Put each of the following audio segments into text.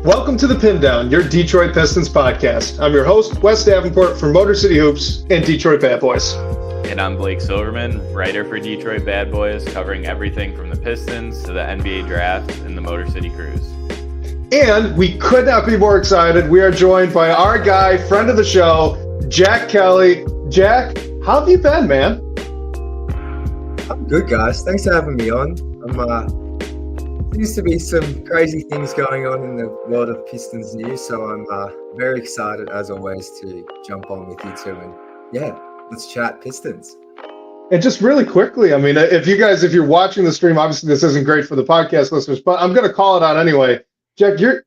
Welcome to the Pindown, your Detroit Pistons podcast. I'm your host, Wes Davenport from Motor City Hoops and Detroit Bad Boys. And I'm Blake Silverman, writer for Detroit Bad Boys, covering everything from the Pistons to the NBA Draft and the Motor City Cruise. And we could not be more excited. We are joined by our guy, friend of the show, Jack Kelly. Jack, how have you been, man? I'm good, guys. Thanks for having me on. Seems to be some crazy things going on in the world of Pistons news, so I'm very excited, as always, to jump on with you two. And yeah, let's chat Pistons. And just really quickly, I mean, if you're watching the stream, obviously this isn't great for the podcast listeners, but I'm going to call it out anyway. Jack, you're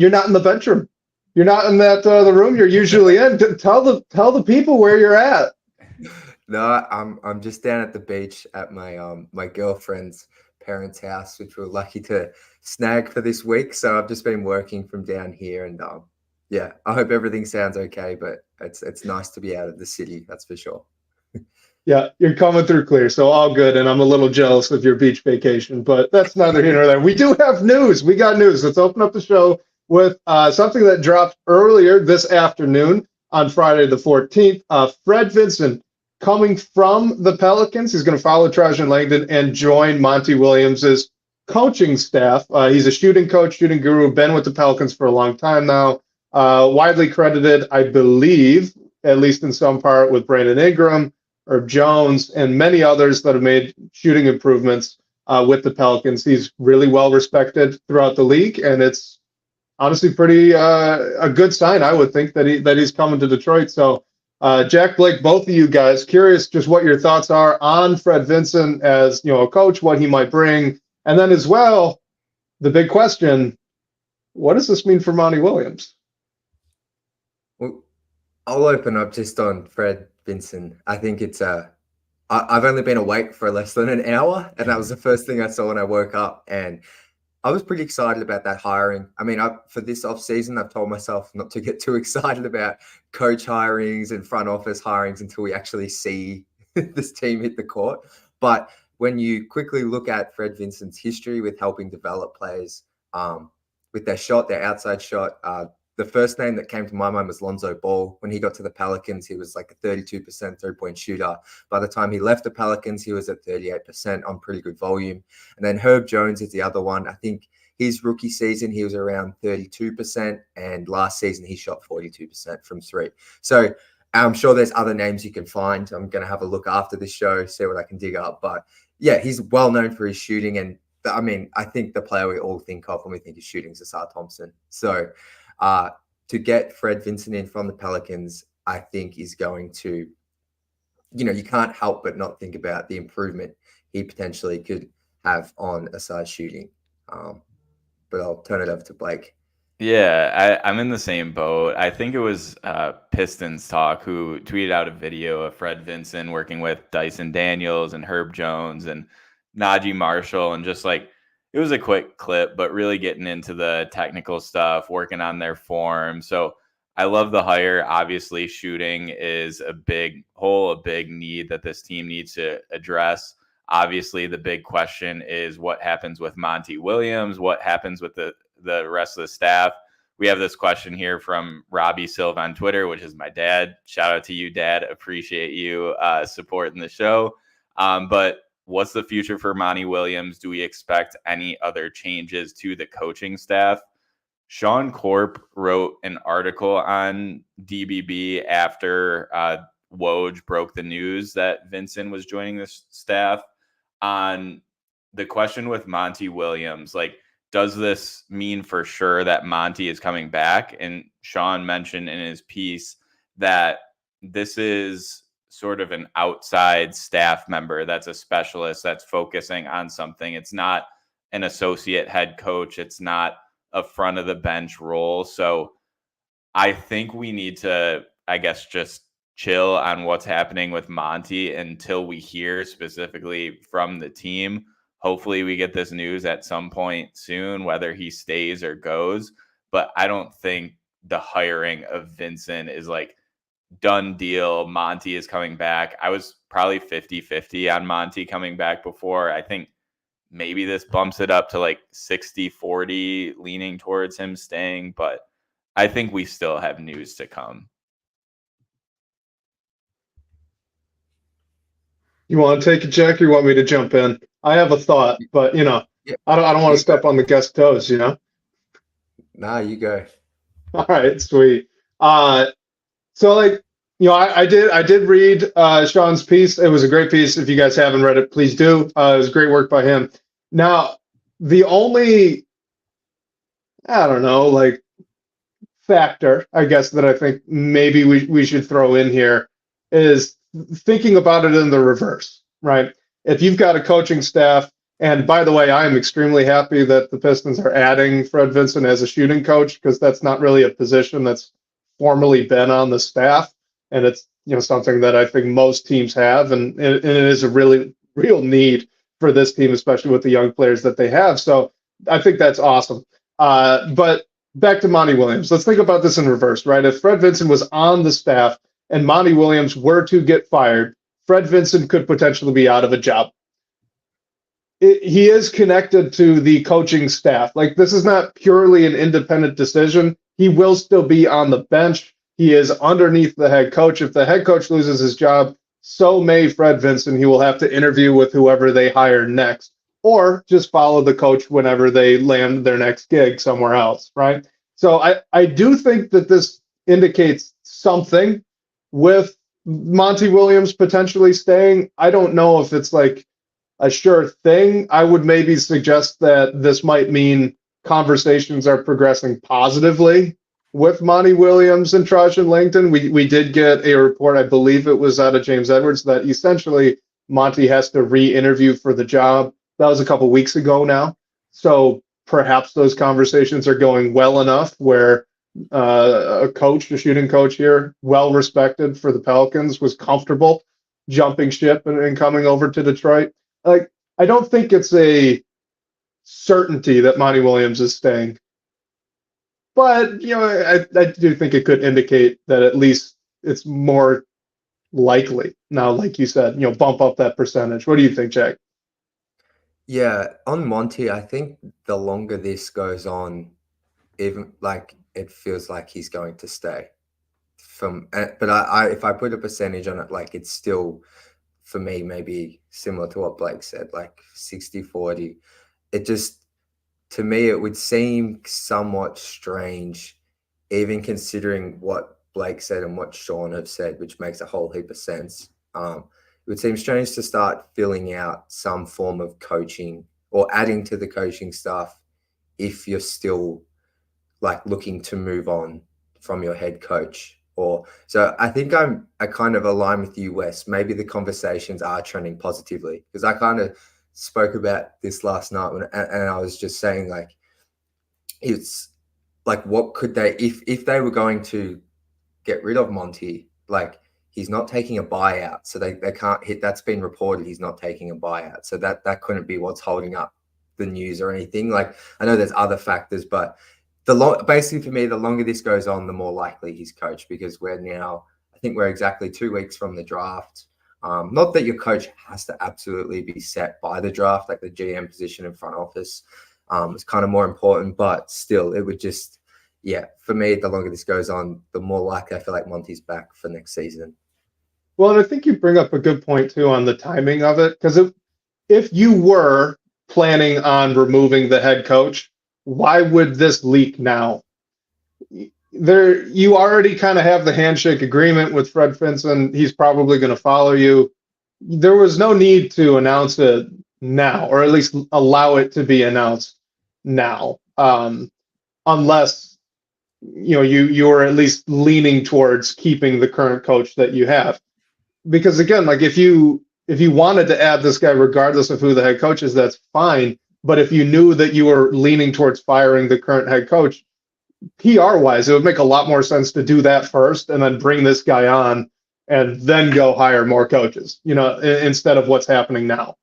not in the bench room. You're not in that the room you're usually in. Tell the people where you're at. No, I'm just down at the beach at my my girlfriend's parents' house, which we're lucky to snag for this week. So I've just been working from down here, and yeah, I hope everything sounds okay. But it's nice to be out of the city, that's for sure. Yeah, you're coming through clear, so all good. And I'm a little jealous of your beach vacation, but that's neither here nor there. We do have news. We got news. Let's open up the show with something that dropped earlier this afternoon on Friday the 14th. Fred Vinson, coming from the Pelicans, he's going to follow Tidjane Langdon and join Monty Williams' coaching staff. He's a shooting coach, shooting guru, been with the Pelicans for a long time now. Widely credited, I believe, at least in some part, with Brandon Ingram, Herb Jones, and many others that have made shooting improvements with the Pelicans. He's really well respected throughout the league, and it's honestly pretty a good sign, I would think, that he's coming to Detroit. So, Jack, Blake, both of you guys, curious just what your thoughts are on Fred Vinson as a coach, what he might bring, and then as well, the big question: what does this mean for Monty Williams? Well, I'll open up just on Fred Vinson. I think it's I've only been awake for less than an hour, and that was the first thing I saw when I woke up, and I was pretty excited about that hiring. I mean, for this offseason, I've told myself not to get too excited about coach hirings and front office hirings until we actually see this team hit the court. But when you quickly look at Fred Vinson's history with helping develop players with their shot, their outside shot, the first name that came to my mind was Lonzo Ball. When he got to the Pelicans, he was like a 32% three-point shooter. By the time he left the Pelicans, he was at 38% on pretty good volume. And then Herb Jones is the other one. I think his rookie season, he was around 32%. And last season, he shot 42% from three. So I'm sure there's other names you can find. I'm going to have a look after this show, see what I can dig up. But yeah, he's well known for his shooting. And I mean, I think the player we all think of when we think of shooting is Sasser Thompson. So to get Fred Vinson in from the Pelicans, I think is going to, you can't help but not think about the improvement he potentially could have on Asar's shooting. But I'll turn it over to Blake. Yeah, I'm in the same boat. I think it was Pistons Talk who tweeted out a video of Fred Vinson working with Dyson Daniels and Herb Jones and Najee Marshall, and just like, it was a quick clip, but really getting into the technical stuff, working on their form. So I love the hire. Obviously, shooting is a big hole, a big need that this team needs to address. Obviously, the big question is what happens with Monty Williams? What happens with the rest of the staff? We have this question here from Robbie Silva on Twitter, which is my dad. Shout out to you, Dad. Appreciate you supporting the show. But what's the future for Monty Williams? Do we expect any other changes to the coaching staff? Sean Corp wrote an article on DBB after Woj broke the news that Vinson was joining the staff on the question with Monty Williams. Like, does this mean for sure that Monty is coming back? And Sean mentioned in his piece that this is sort of an outside staff member that's a specialist that's focusing on something. It's not an associate head coach. It's not a front of the bench role. So I think we need to, I guess, just chill on what's happening with Monty until we hear specifically from the team. Hopefully we get this news at some point soon, whether he stays or goes. But I don't think the hiring of Vinson is like done deal. Monty is coming back. I was probably 50-50 on Monty coming back before. I think maybe this bumps it up to like 60-40 leaning towards him staying, but I think we still have news to come. You want to take it, Jack, or you want me to jump in? I have a thought, but I don't want to step on the guest toes, Nah, you go. All right, sweet. So like, I did read Sean's piece. It was a great piece. If you guys haven't read it, please do. It was great work by him. Now, the only, I don't know, like factor, I guess, that I think maybe we should throw in here is thinking about it in the reverse, right? If you've got a coaching staff, and by the way, I am extremely happy that the Pistons are adding Fred Vinson as a shooting coach, because that's not really a position that's formally been on the staff. And it's something that I think most teams have, and it is a really real need for this team, especially with the young players that they have. So I think that's awesome. But back to Monty Williams. Let's think about this in reverse, right? If Fred Vinson was on the staff and Monty Williams were to get fired, Fred Vinson could potentially be out of a job. He is connected to the coaching staff. Like, this is not purely an independent decision. He will still be on the bench. He is underneath the head coach. If the head coach loses his job, so may Fred Vinson. He will have to interview with whoever they hire next, or just follow the coach whenever they land their next gig somewhere else, right? So I do think that this indicates something with Monty Williams potentially staying. I don't know if it's like a sure thing. I would maybe suggest that this might mean conversations are progressing positively with Monty Williams and Tidjane Langdon. We did get a report, I believe it was out of James Edwards, that essentially Monty has to re-interview for the job. That was a couple weeks ago now. So perhaps those conversations are going well enough where a shooting coach here, well respected for the Pelicans, was comfortable jumping ship and coming over to Detroit. Like, I don't think it's a certainty that Monty Williams is staying. But, I do think it could indicate that at least it's more likely. Now, like you said, bump up that percentage. What do you think, Jack? Yeah, on Monty, I think the longer this goes on, even like it feels like he's going to stay. But I if I put a percentage on it, like it's still, for me, maybe similar to what Blake said, like 60-40. It just, to me, it would seem somewhat strange, even considering what Blake said and what Sean have said, which makes a whole heap of sense. It would seem strange to start filling out some form of coaching or adding to the coaching staff if you're still like looking to move on from your head coach. So I think I kind of align with you, Wes. Maybe the conversations are trending positively, because I kind of spoke about this last night and I was just saying, like, it's like, what could they, if they were going to get rid of Monty, like, he's not taking a buyout, so they can't hit. That's been reported. He's not taking a buyout, so that couldn't be what's holding up the news or anything. Like, I know there's other factors, but basically for me, the longer this goes on, the more likely he's coached, because I think we're exactly 2 weeks from the draft. Not that your coach has to absolutely be set by the draft, like the GM position in front office is kind of more important, but still, it would just, for me, the longer this goes on, the more likely I feel like Monty's back for next season. Well, and I think you bring up a good point too on the timing of it, because if you were planning on removing the head coach, why would this leak now? You already kind of have the handshake agreement with Fred Vinson. He's probably going to follow you. There was no need to announce it now, or at least allow it to be announced now, unless you are at least leaning towards keeping the current coach that you have. Because again, like if you wanted to add this guy regardless of who the head coach is, that's fine. But if you knew that you were leaning towards firing the current head coach, PR-wise, it would make a lot more sense to do that first and then bring this guy on and then go hire more coaches, instead of what's happening now.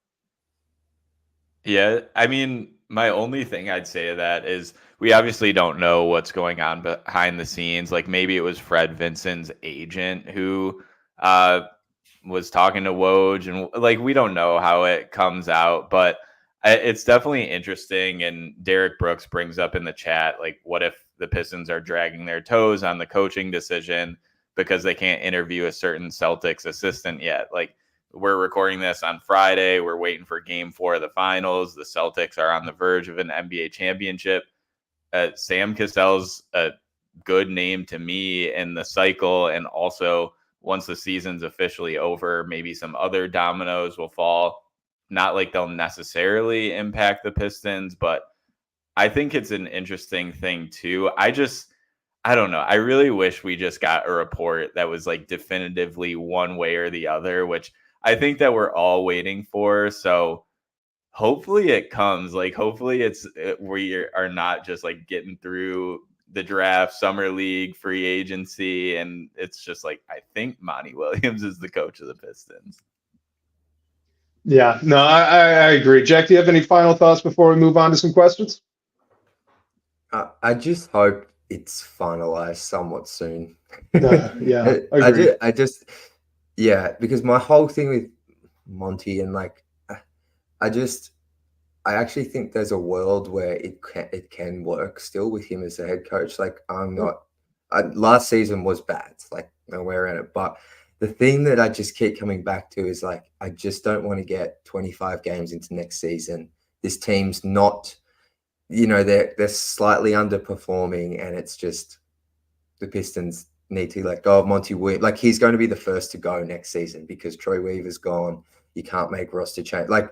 Yeah, I mean, my only thing I'd say to that is we obviously don't know what's going on behind the scenes. Like, maybe it was Fred Vinson's agent who was talking to Woj, and like, we don't know how it comes out, but It's definitely interesting. And Derek Brooks brings up in the chat, like, what if the Pistons are dragging their toes on the coaching decision because they can't interview a certain Celtics assistant yet? Like, we're recording this on Friday. We're waiting for Game 4 of the finals. The Celtics are on the verge of an NBA championship. Sam Cassell's a good name to me in the cycle. And also, once the season's officially over, maybe some other dominoes will fall. Not like they'll necessarily impact the Pistons, but I think it's an interesting thing too. I don't know. I really wish we just got a report that was like definitively one way or the other, which I think that we're all waiting for. So hopefully it comes. Like, hopefully we are not just like getting through the draft, summer league, free agency, and it's just like, I think Monty Williams is the coach of the Pistons. Yeah, no, I agree. Jack, do you have any final thoughts before we move on to some questions? I just hope it's finalized somewhat soon. Yeah, because my whole thing with Monty and like, I actually think there's a world where it can work still with him as a head coach. Like, last season was bad, like nowhere in it, but the thing that I just keep coming back to is like, I just don't want to get 25 games into next season. This team's not, they're slightly underperforming, and it's just the Pistons need to let go of Monty Williams. Like, he's going to be the first to go next season because Troy Weaver's gone. You can't make roster change. Like,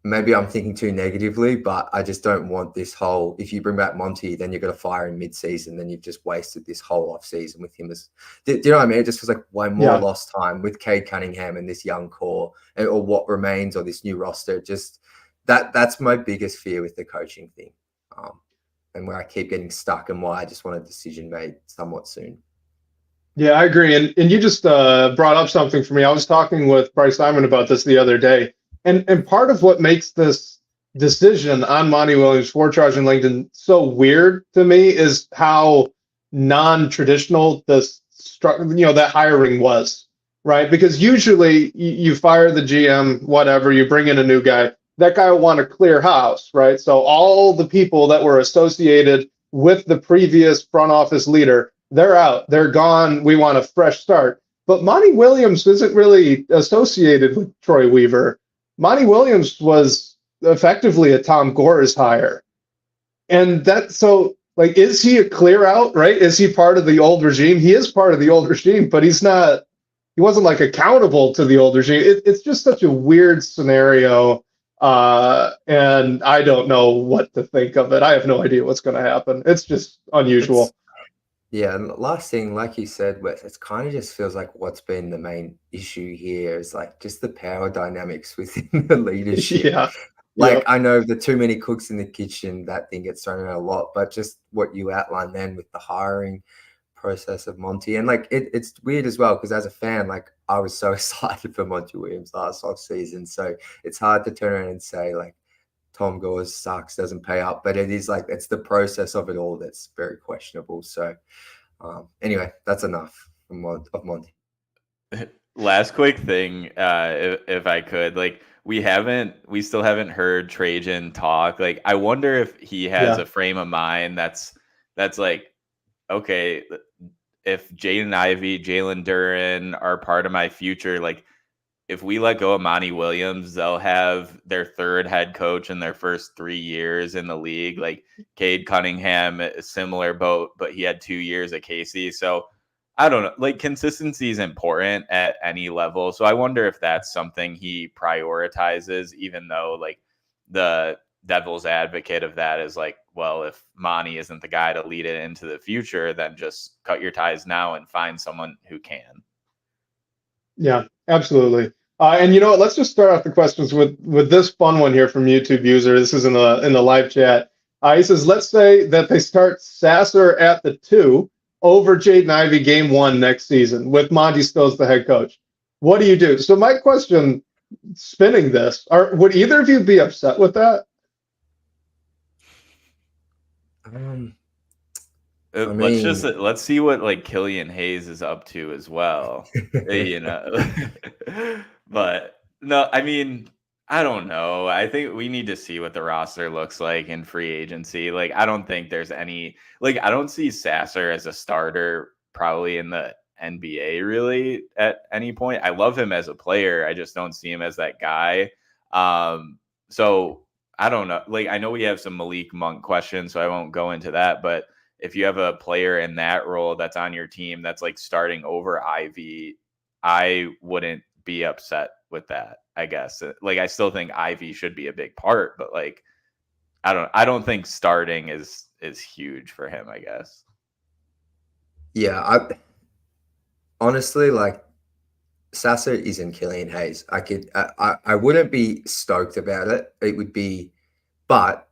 maybe I'm thinking too negatively, but I just don't want this whole, if you bring back Monty, then you're going to fire him mid-season, then you've just wasted this whole off-season with him. Do you know what I mean? It just feels like way more lost time with Cade Cunningham and this young core, or what remains, or this new roster. Just that's my biggest fear with the coaching thing, and where I keep getting stuck, and why I just want a decision made somewhat soon. Yeah, I agree. And you just brought up something for me. I was talking with Bryce Simon about this the other day. And part of what makes this decision on Monty Williams for Tidjane Langdon so weird to me is how non-traditional that hiring was, right? Because usually you fire the GM, whatever, you bring in a new guy. That guy will want to clear house, right? So all the people that were associated with the previous front office leader, they're out, they're gone. We want a fresh start. But Monty Williams isn't really associated with Troy Weaver. Monty Williams was effectively a Tom Gores hire. And is he a clear out, right? Is he part of the old regime? He is part of the old regime, but he wasn't like accountable to the old regime. It's just such a weird scenario. And I don't know what to think of it. I have no idea what's going to happen. It's just unusual. And last thing, like you said, Wes, it kind of just feels like what's been the main issue here is like just the power dynamics within the leadership. Yeah. I know the too many cooks in the kitchen, that thing gets thrown out a lot, but just what you outlined then with the hiring process of Monty. And like, it's weird as well, because as a fan, like, I was so excited for Monty Williams last off season. So it's hard to turn around and say like, Tom Gores sucks, doesn't pay up, but it is like, it's the process of it all that's very questionable. So anyway, that's enough of Monty. Last quick thing, if I could, like, we still haven't heard Tidjane talk. Like, I wonder if he has a frame of mind that's like, okay, if Jaden Ivey, Jalen Duren are part of my future, like, if we let go of Monty Williams, they'll have their third head coach in their first 3 years in the league. Like, Cade Cunningham, a similar boat, but he had 2 years at Casey. So I don't know, like, consistency is important at any level. So I wonder if that's something he prioritizes, even though like the devil's advocate of that is like, well, if Monty isn't the guy to lead it into the future, then just cut your ties now and find someone who can. Yeah, absolutely. And you know what? Let's just start off the questions with this fun one here from YouTube user. This is in the live chat. He says, let's say that they start Sasser at the 2 over Jaden Ivey game 1 next season with Monty still as the head coach. What do you do? So my question, spinning this, would either of you be upset with that? Let's see what like Killian Hayes is up to as well. But no, I mean, I don't know. I think we need to see what the roster looks like in free agency. Like, I don't think there's any, like, I don't see Sasser as a starter probably in the NBA really at any point. I love him as a player. I just don't see him as that guy. So I don't know. Like, I know we have some Malik Monk questions, so I won't go into that. But if you have a player in that role that's on your team that's like starting over Ivy, I wouldn't be upset with that, I guess. Like, I still think Ivy should be a big part, but like, I don't think starting is huge for him, I guess. Yeah, I honestly, like, Sasser isn't Killian Hayes. I wouldn't be stoked about it. It would be, but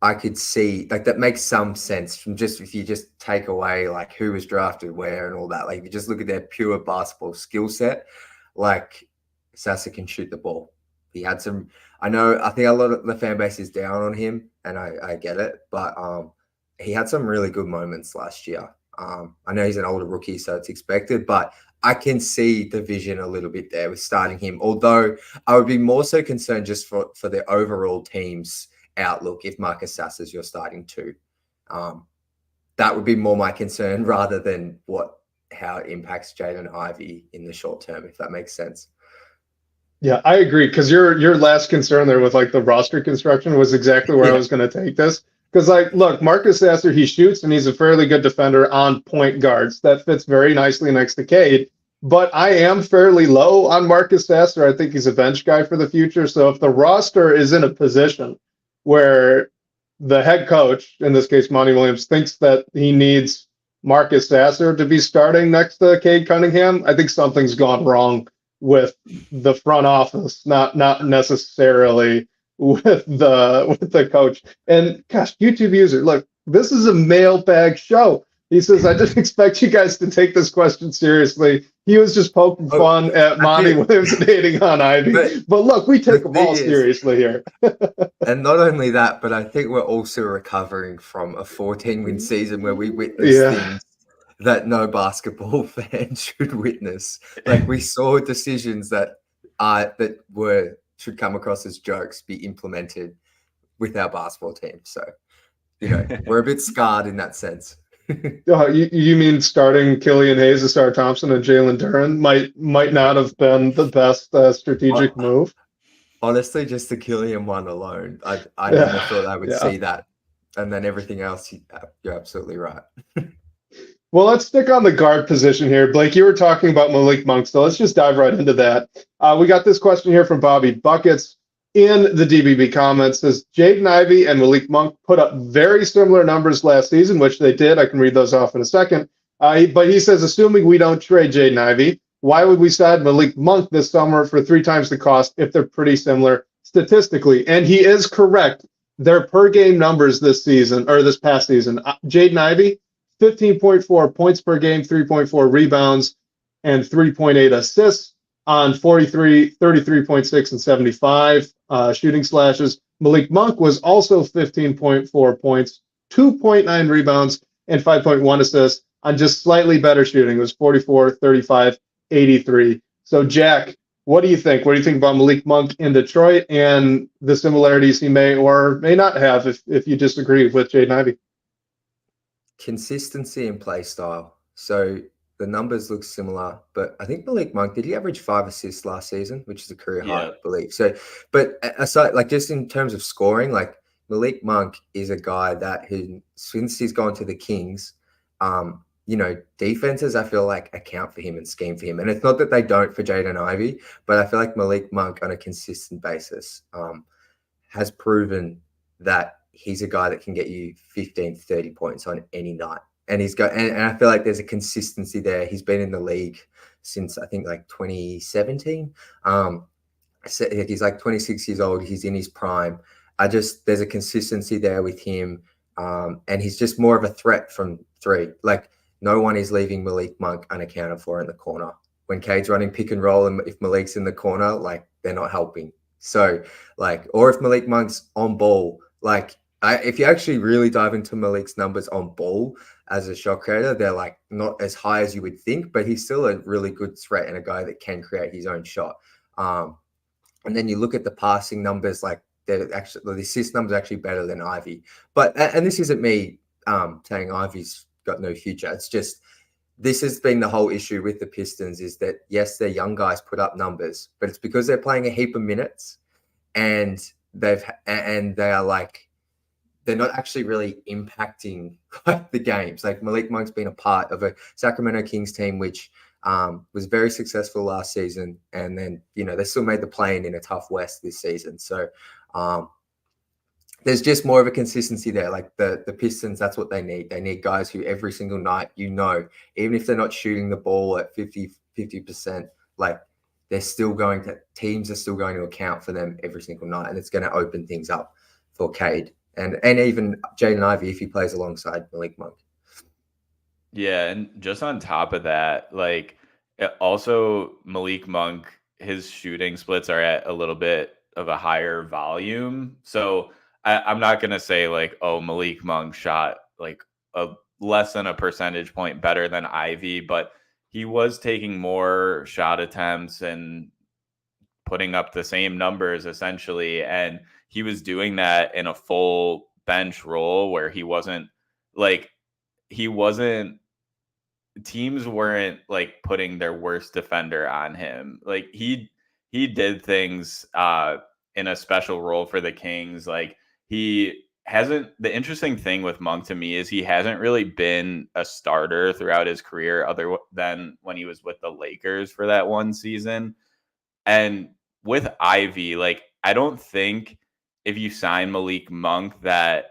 I could see, like, that makes some sense from just, if you just take away like who was drafted where and all that. Like, if you just look at their pure basketball skill set, like, Sasser can shoot the ball. He had some, I think a lot of the fan base is down on him, and I get it, but he had some really good moments last year. I know he's an older rookie, so it's expected, but I can see the vision a little bit there with starting him. Although I would be more so concerned just for the overall team's outlook if Marcus Sasser's your starting two. That would be more my concern rather than how it impacts Jaden Ivey in the short term, if that makes sense. Yeah, I agree, because your last concern there with like the roster construction was exactly where I was going to take this. Because, like, look, Marcus Sasser, he shoots and he's a fairly good defender on point guards. That fits very nicely next to Cade. But I am fairly low on Marcus Sasser. I think he's a bench guy for the future. So if the roster is in a position where the head coach, in this case Monty Williams, thinks that he needs Marcus Sasser to be starting next to Cade Cunningham, I think something's gone wrong with the front office, not necessarily with the coach. And gosh, YouTube user, look, this is a mailbag show. He says, I didn't expect you guys to take this question seriously. He was just poking fun at Monty Williams and hating on Ivy. But look, we take them all seriously here. And not only that, but I think we're also recovering from a 14-win season where we witnessed things that no basketball fan should witness. Like, we saw decisions that should come across as jokes be implemented with our basketball team. So, we're a bit scarred in that sense. You mean starting Killian Hayes, Asar Thompson, and Jalen Duren might not have been the best strategic move? Honestly, just the Killian one alone, I never thought I would see that. And then everything else, you're absolutely right. Well, let's stick on the guard position here. Blake, you were talking about Malik Monk, so let's just dive right into that. We got this question here from Bobby Buckets in the DBB comments. Says, Jaden Ivey and Malik Monk put up very similar numbers last season, which they did. I can read those off in a second. But he says, assuming we don't trade Jaden Ivey, why would we sign Malik Monk this summer for 3 times the cost if they're pretty similar statistically? And he is correct. Their per game numbers this past season, Jaden Ivey, 15.4 points per game, 3.4 rebounds, and 3.8 assists on 33.6 and 75 shooting slashes. Malik Monk was also 15.4 points, 2.9 rebounds, and 5.1 assists on just slightly better shooting. It was 44, 35, 83. So, Jack, what do you think? What do you think about Malik Monk in Detroit and the similarities he may or may not have if you disagree with Jaden Ivey? Consistency and play style. So the numbers look similar, but I think Malik Monk, did he average 5 assists last season, which is a career high, I believe. So, but aside, like, just in terms of scoring, like, Malik Monk is a guy that since he's gone to the Kings, defenses, I feel like, account for him and scheme for him. And it's not that they don't for Jaden Ivey, but I feel like Malik Monk on a consistent basis has proven that he's a guy that can get you 15, 30 points on any night. And and I feel like there's a consistency there. He's been in the league since, I think, like 2017. So he's like 26 years old. He's in his prime. There's a consistency there with him. And he's just more of a threat from 3. Like, no one is leaving Malik Monk unaccounted for in the corner. When Cade's running pick and roll, and if Malik's in the corner, like, they're not helping. So, like, or if Malik Monk's on ball, like, if you actually really dive into Malik's numbers on ball as a shot creator, they're like not as high as you would think, but he's still a really good threat and a guy that can create his own shot. And then you look at the passing numbers, like the assist numbers are actually better than Ivy. But, and this isn't me saying Ivy's got no future. It's just, this has been the whole issue with the Pistons is that, yes, their young guys put up numbers, but it's because they're playing a heap of minutes and they are like, they're not actually really impacting the games. Like Malik Monk's been a part of a Sacramento Kings team, which was very successful last season. And then, they still made the play-in in a tough West this season. So there's just more of a consistency there. Like the Pistons, that's what they need. They need guys who every single night, even if they're not shooting the ball at 50%, like teams are still going to account for them every single night. And it's going to open things up for Cade and even Jaden Ivey if he plays alongside Malik Monk. Yeah, and just on top of that, like also Malik Monk, his shooting splits are at a little bit of a higher volume. So I'm not going to say like, oh, Malik Monk shot like a less than a percentage point better than Ivy, but he was taking more shot attempts and putting up the same numbers essentially. And he was doing that in a full bench role where teams weren't like putting their worst defender on him. Like he did things in a special role for the Kings. Like the interesting thing with Monk to me is he hasn't really been a starter throughout his career other than when he was with the Lakers for that one season. And with Ivy, like I don't think if you sign Malik Monk that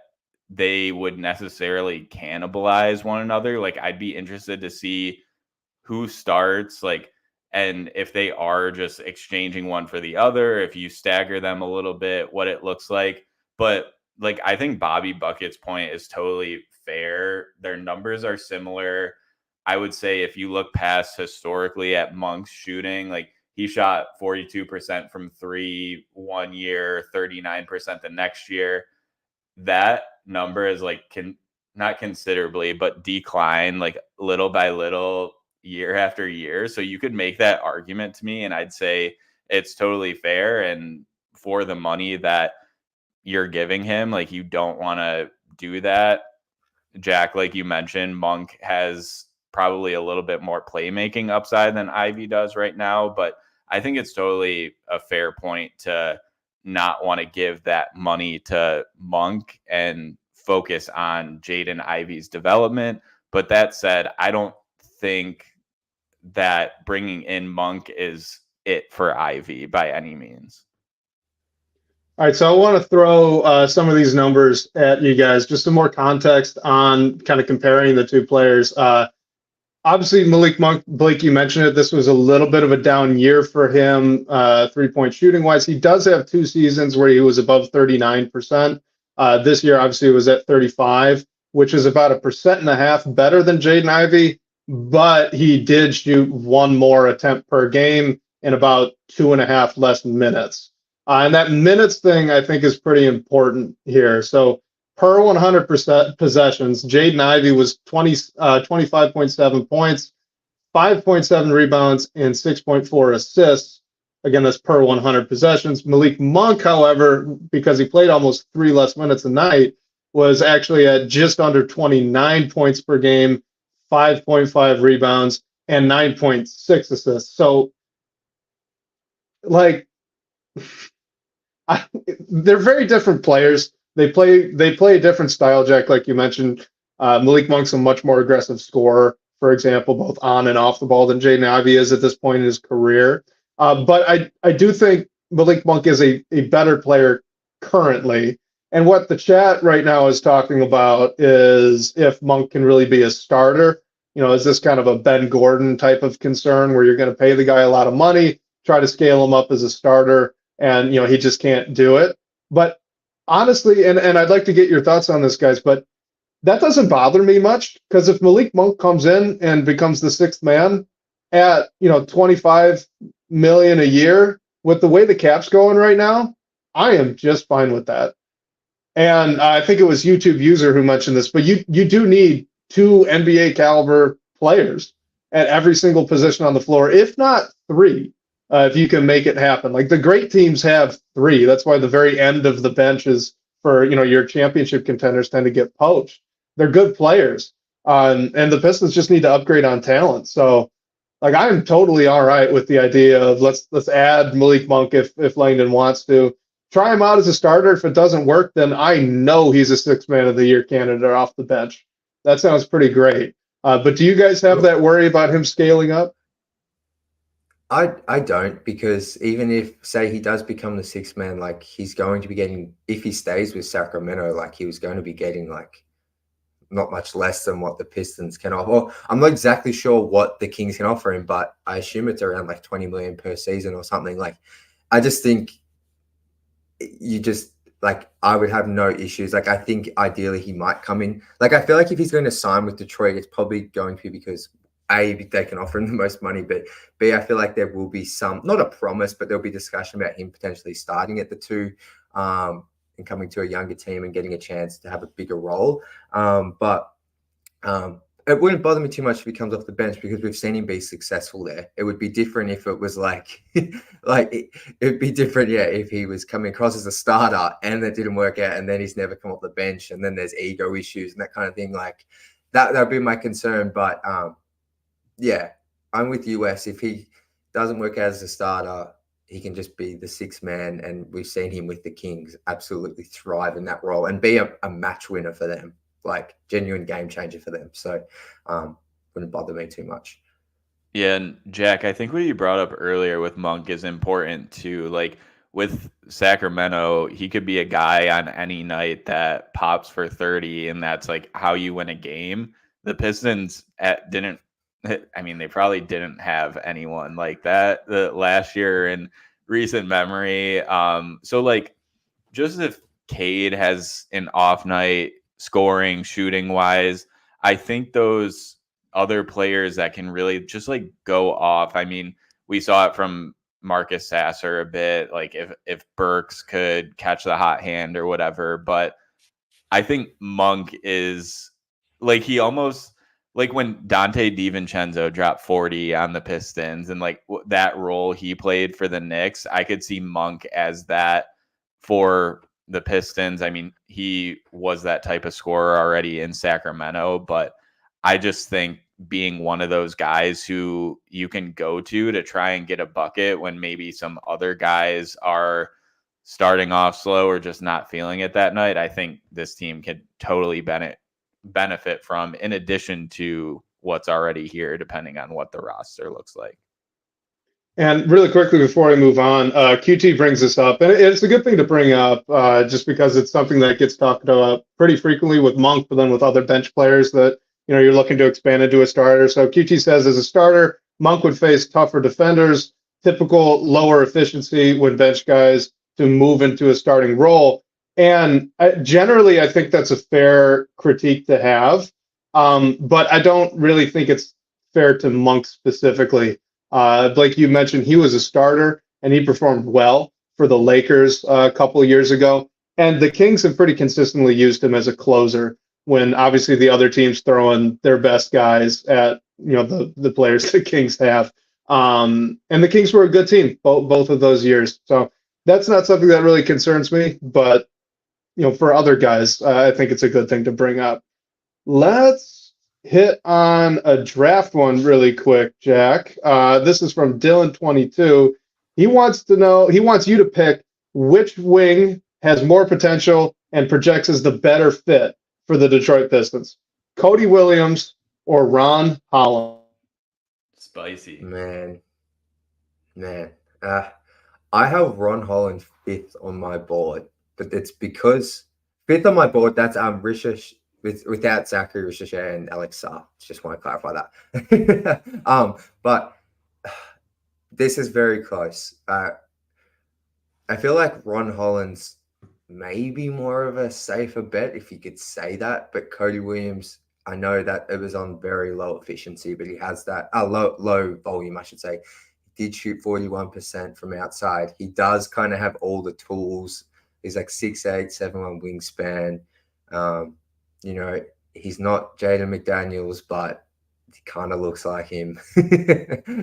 they would necessarily cannibalize one another. Like I'd be interested to see who starts, like, and if they are just exchanging one for the other, if you stagger them a little bit, what it looks like. But like, I think Bobby Bucket's point is totally fair. Their numbers are similar. I would say if you look past historically at Monk's shooting, like he shot 42% from 3 1 year, 39% the next year. That number is like not considerably, but decline like little by little year after year. So you could make that argument to me and I'd say it's totally fair. And for the money that you're giving him, like you don't want to do that. Jack, like you mentioned, Monk has probably a little bit more playmaking upside than Ivy does right now, but I think it's totally a fair point to not want to give that money to Monk and focus on Jaden Ivey's development. But that said, I don't think that bringing in Monk is it for Ivy by any means. All right, so I want to throw some of these numbers at you guys, just some more context on kind of comparing the two players. Obviously, Malik Monk, Blake, you mentioned it. This was a little bit of a down year for him, three-point shooting-wise. He does have 2 seasons where he was above 39%. This year, obviously, it was at 35, which is about 1.5% better than Jaden Ivey, but he did shoot 1 more attempt per game in about 2.5 less minutes. And that minutes thing, I think, is pretty important here. So per 100% possessions, Jaden Ivey was 25.7 points, 5.7 rebounds, and 6.4 assists. Again, that's per 100 possessions. Malik Monk, however, because he played almost 3 less minutes a night, was actually at just under 29 points per game, 5.5 rebounds, and 9.6 assists. So, like, they're very different players. They play a different style, Jack, like you mentioned. Malik Monk's a much more aggressive scorer, for example, both on and off the ball than Jaden Ivey is at this point in his career. But I do think Malik Monk is a better player currently. And what the chat right now is talking about is if Monk can really be a starter. Is this kind of a Ben Gordon type of concern where you're going to pay the guy a lot of money, try to scale him up as a starter, and he just can't do it. But honestly, and I'd like to get your thoughts on this, guys, but that doesn't bother me much, because if Malik Monk comes in and becomes the 6th man at $25 million a year, with the way the cap's going right now, I am just fine with that. And I think it was YouTube user who mentioned this, but you do need 2 NBA caliber players at every single position on the floor, if not 3. if you can make it happen. Like the great teams have three. That's why the very end of the bench is for, your championship contenders tend to get poached. They're good players. And the Pistons just need to upgrade on talent. So like I'm totally all right with the idea of let's add Malik Monk if Langdon wants to. Try him out as a starter. If it doesn't work, then I know he's a Sixth Man of the Year candidate off the bench. That sounds pretty great. But do you guys have that worry about him scaling up? I don't, because even if, say, he does become the sixth man, like he's going to be getting, if he stays with Sacramento, like he was going to be getting like not much less than what the Pistons can offer. Well, I'm not exactly sure what the Kings can offer him, but I assume it's around like 20 million per season or something. Like, I just think I would have no issues. Like, I think ideally he might come in. Like, I feel like if he's going to sign with Detroit, it's probably going to be because A, they can offer him the most money, but B, I feel like there will be some, not a promise, but there'll be discussion about him potentially starting at the two and coming to a younger team and getting a chance to have a bigger role. But it wouldn't bother me too much if he comes off the bench, because we've seen him be successful there. It would be different if it was like, it'd be different, if he was coming across as a starter and that didn't work out, and then he's never come off the bench, and then there's ego issues and that kind of thing. Like that'd be my concern. But I'm with you, Wes. If he doesn't work out as a starter, he can just be the sixth man, and we've seen him with the Kings absolutely thrive in that role and be a match winner for them. Like genuine game changer for them. So wouldn't bother me too much. Yeah, and Jack, I think what you brought up earlier with Monk is important too. Like with Sacramento, he could be a guy on any night that pops for 30, and that's like how you win a game. The Pistons they probably didn't have anyone like that the last year in recent memory. So like just if Cade has an off night, scoring, shooting wise, I think those other players that can really just like go off. I mean, we saw it from Marcus Sasser a bit, like if Burks could catch the hot hand or whatever. But I think Monk is like, he almost like when Dante DiVincenzo dropped 40 on the Pistons and like that role he played for the Knicks, I could see Monk as that for the Pistons. I mean, he was that type of scorer already in Sacramento, but I just think being one of those guys who you can go to try and get a bucket when maybe some other guys are starting off slow or just not feeling it that night, I think this team could totally benefit from, in addition to what's already here, depending on what the roster looks like. And really quickly before I move on, QT brings this up, and it's a good thing to bring up just because it's something that gets talked about pretty frequently with Monk, but then with other bench players that you're looking to expand into a starter. So QT says, as a starter, Monk would face tougher defenders, typical lower efficiency when bench guys to move into a starting role. And generally, I think that's a fair critique to have, but I don't really think it's fair to Monk specifically. Blake, you mentioned he was a starter and he performed well for the Lakers a couple of years ago. And the Kings have pretty consistently used him as a closer when obviously the other teams throwing their best guys at, the players the Kings have. And the Kings were a good team both of those years. So that's not something that really concerns me. But, for other guys, I think it's a good thing to bring up. Let's hit on a draft one really quick, Jack. This is from Dylan22. He wants you to pick which wing has more potential and projects as the better fit for the Detroit Pistons, Cody Williams or Ron Holland. Spicy. Man. I have Ron Holland fifth on my board, but it's because fifth on my board, that's Risha without Zachary Ricochet and Alex Sarr. Just want to clarify that. But this is very close. I feel like Ron Holland's maybe more of a safer bet, if you could say that. But Cody Williams, I know that it was on very low efficiency, but he has that low volume, I should say. He did shoot 41% from outside. He does kind of have all the tools. He's like 6'8", 7'1" wingspan. He's not Jaden McDaniels, but kind of looks like him.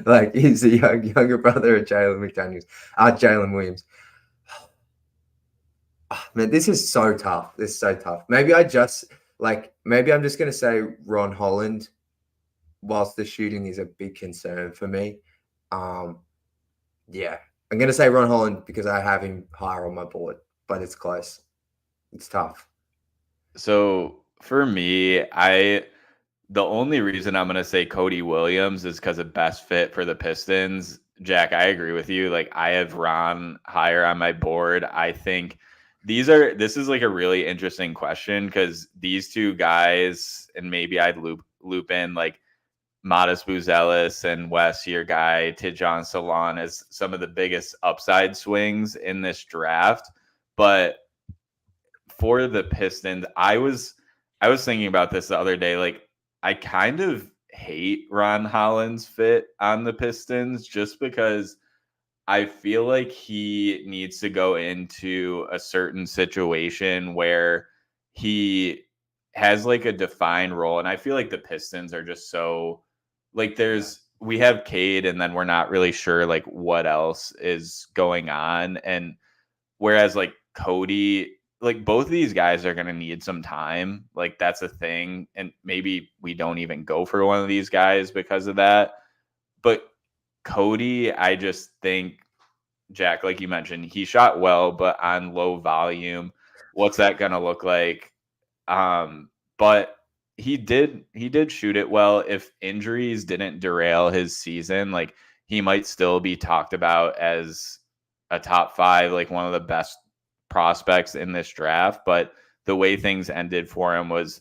Like he's a younger brother of Jalen Williams. Oh, man, this is so tough. This is so tough. Maybe I'm just going to say Ron Holland, whilst the shooting is a big concern for me. Yeah, I'm going to say Ron Holland because I have him higher on my board, but it's close. It's tough. So for me, the only reason I'm going to say Cody Williams is because of best fit for the Pistons. Jack, I agree with you. Like, I have Ron higher on my board. I think this is like a really interesting question because these two guys, and maybe I'd loop in like Modest Buzelis and Wes, your guy, Tidjane Salaun, as some of the biggest upside swings in this draft. But for the Pistons, I was thinking about this the other day. Like, I kind of hate Ron Holland's fit on the Pistons just because I feel like he needs to go into a certain situation where he has like a defined role. And I feel like the Pistons are just so like we have Cade and then we're not really sure like what else is going on. And whereas like Cody, like both of these guys are going to need some time. Like that's a thing. And maybe we don't even go for one of these guys because of that. But Cody, I just think, Jack, like you mentioned, he shot well, but on low volume. What's that going to look like? But he did shoot it well. If injuries didn't derail his season, like he might still be talked about as a top 5, like one of the best prospects in this draft. But the way things ended for him was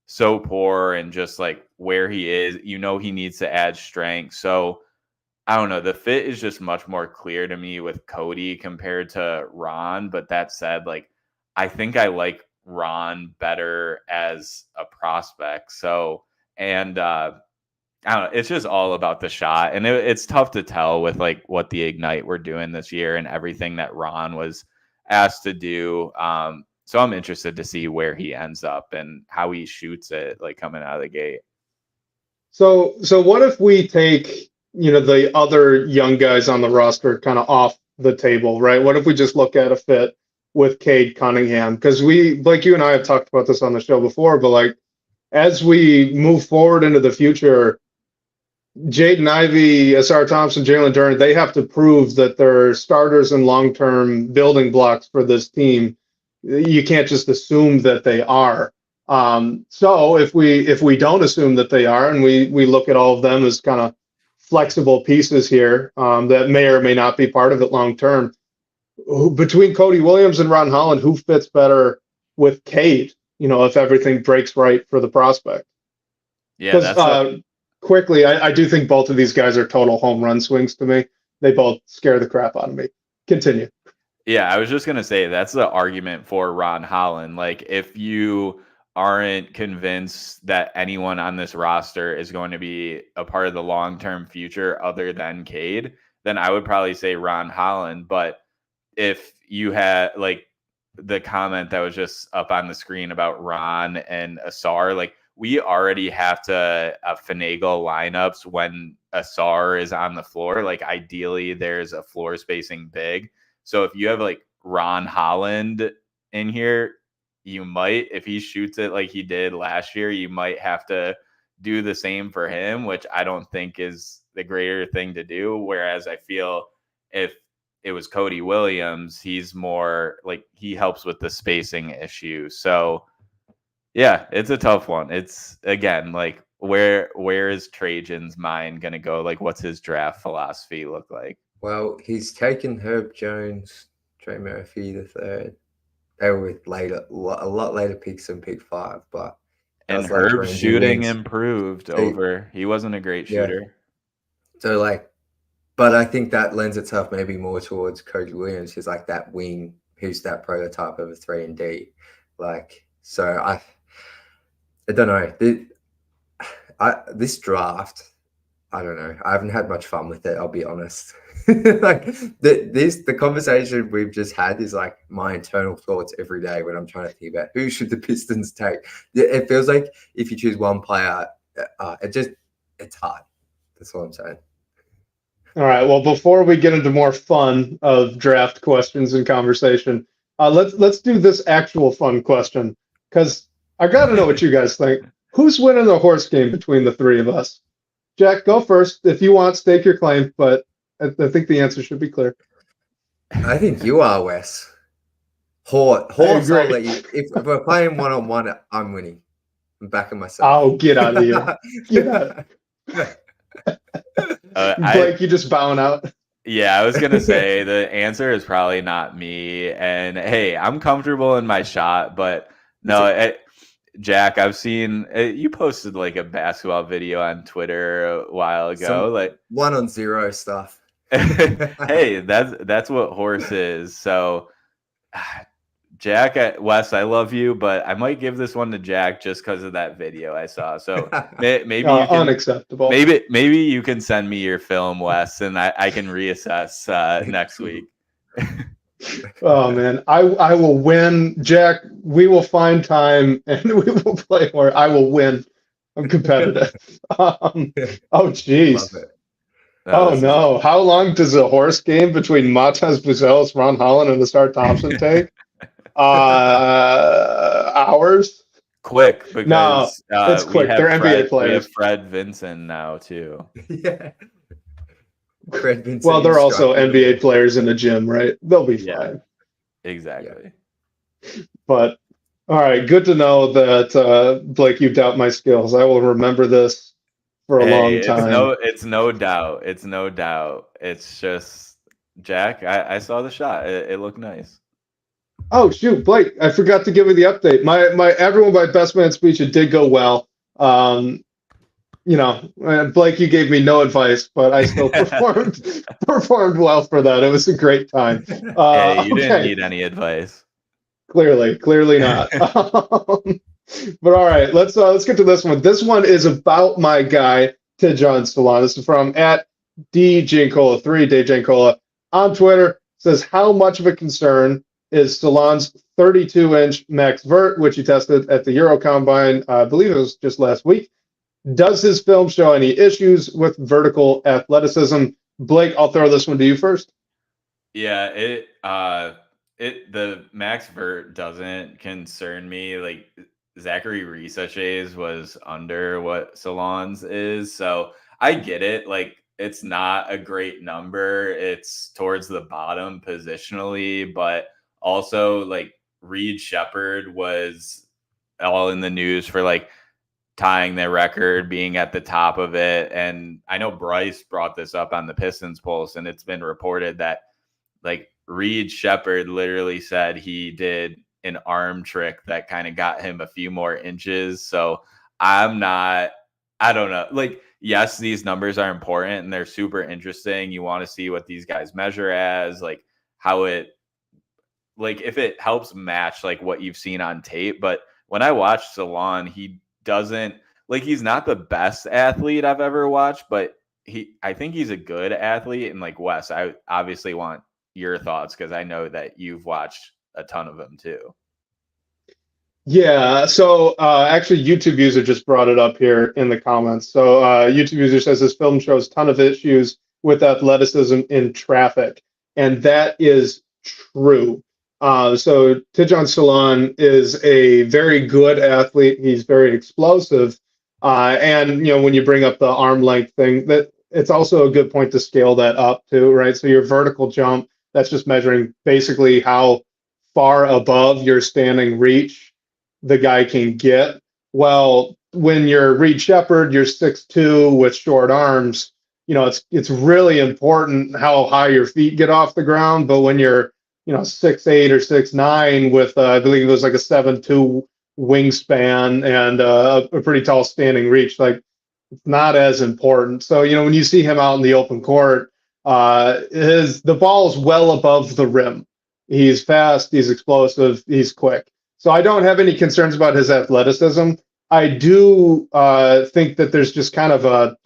so poor, and just like where he is, he needs to add strength. So I don't know. The fit is just much more clear to me with Cody compared to Ron. But that said, like, I think I like Ron better as a prospect. So, and I don't know. It's just all about the shot. And it's tough to tell with like what the Ignite we're doing this year and everything that Ron was asked to do. So I'm interested to see where he ends up and how he shoots it, like coming out of the gate. So what if we take, the other young guys on the roster kind of off the table, right? What if we just look at a fit with Cade Cunningham? Because Blake, you and I have talked about this on the show before, but like as we move forward into the future, Jaden Ivey, Asar Thompson, Jalen Duren, they have to prove that they're starters and long-term building blocks for this team. You can't just assume that they are. So if we don't assume that they are, and we look at all of them as kind of flexible pieces here that may or may not be part of it long term, between Cody Williams and Ron Holland, who fits better with Cade? If everything breaks right for the prospect. Yeah, quickly, I do think both of these guys are total home run swings to me. They both scare the crap out of me. Continue. Yeah, I was just going to say that's the argument for Ron Holland. Like, if you aren't convinced that anyone on this roster is going to be a part of the long-term future other than Cade, then I would probably say Ron Holland. But if you had like the comment that was just up on the screen about Ron and Asar, like we already have to finagle lineups when Asar is on the floor. Like ideally there's a floor spacing big. So if you have like Ron Holland in here, you might, if he shoots it like he did last year, you might have to do the same for him, which I don't think is the greater thing to do. Whereas I feel if it was Cody Williams, he's more like he helps with the spacing issue. So yeah, it's a tough one. It's again, like where is Trajan's mind going to go? Like what's his draft philosophy look like? Well, he's taken Herb Jones, Trey Murphy the third. They were with a lot later picks than pick 5, but and Herb's shooting improved over. He wasn't a great shooter. Yeah. So like, but I think that lends itself maybe more towards Cody Williams, who's like that wing, who's that prototype of a 3-and-D. Like, so I don't know. This draft, I don't know. I haven't had much fun with it, I'll be honest. Like the conversation we've just had is like my internal thoughts every day when I'm trying to think about who should the Pistons take. It feels like if you choose one player, it's hard. That's what I'm saying. All right. Well, before we get into more fun of draft questions and conversation, let's do this actual fun question, because I got to know what you guys think. Who's winning the horse game between the three of us? Jack, go first. If you want, stake your claim, but I think the answer should be clear. I think you are, Wes. Horse, I'll let you. If we're playing one-on-one, I'm winning. I'm backing myself. Oh, get out of here. Get out. Blake, you just bowing out? Yeah, I was going to say the answer is probably not me. And hey, I'm comfortable in my shot, but no, Jack, I've seen you posted like a basketball video on Twitter a while ago. Like 1-on-0 stuff. Hey, that's what horse is. So Jack, Wes, I love you, but I might give this one to Jack just because of that video I saw. So maybe you can, unacceptable. Maybe you can send me your film, Wes, and I can reassess next week. Oh man, I will win, Jack. We will find time and we will play more. I will win. I'm competitive. Oh geez. Oh no! How long does a horse game between Matej Buzelis, Ron Holland, and Asar Thompson take? Hours. Quick, because no, it's quick. They're NBA players. We have Fred Vinson now too. Yeah. Fred Vinson. Well, they're also NBA players in the gym, right? They'll be fine. Exactly. But all right, good to know that Blake, you doubt my skills. I will remember this for a long time. It's no doubt. It's no doubt. It's just Jack. I saw the shot. It looked nice. Oh shoot, Blake! I forgot to give you the update. My everyone by best man speech, it did go well. Blake, you gave me no advice, but I still performed well for that. It was a great time. Hey, you didn't need any advice. Clearly not. But all right, let's get to this one. This one is about my guy Tidjane Salaun. This is from @DJancola3, Djancola on Twitter. Says, how much of a concern is Salaun's 32-inch max vert, which he tested at the Euro Combine, I believe it was just last week. Does his film show any issues with vertical athleticism? Blake, I'll throw this one to you first. Yeah, the max vert doesn't concern me. Like Zachary Risache's was under what Salaun's is, so I get it. Like it's not a great number. It's towards the bottom positionally, but also like Reed Shepherd was all in the news for like tying their record, being at the top of it. And I know Bryce brought this up on the Pistons Pulse, and it's been reported that like Reed Shepherd literally said he did an arm trick that kind of got him a few more inches. So I don't know. Like, yes, these numbers are important and they're super interesting. You want to see what these guys measure as, like how it, like if it helps match like what you've seen on tape. But when I watch Salaun, he doesn't, like, he's not the best athlete I've ever watched, but I think he's a good athlete. And like Wes, I obviously want your thoughts because I know that you've watched a ton of them too. Yeah, so actually YouTube user just brought it up here in the comments. So YouTube user says this film shows a ton of issues with athleticism in traffic, and that is true. So Tidjane Salaun is a very good athlete. He's very explosive. And, when you bring up the arm length thing, that it's also a good point to scale that up too, right? So your vertical jump, that's just measuring basically how far above your standing reach the guy can get. Well, when you're Reed Shepherd, you're 6'2" with short arms, it's really important how high your feet get off the ground. But when you're 6'8" or 6'9" with I believe it was like a 7'2" wingspan and a pretty tall standing reach, like it's not as important. So when you see him out in the open court, the ball is well above the rim. He's fast, he's explosive, he's quick. So I don't have any concerns about his athleticism. I do think that there's just kind of a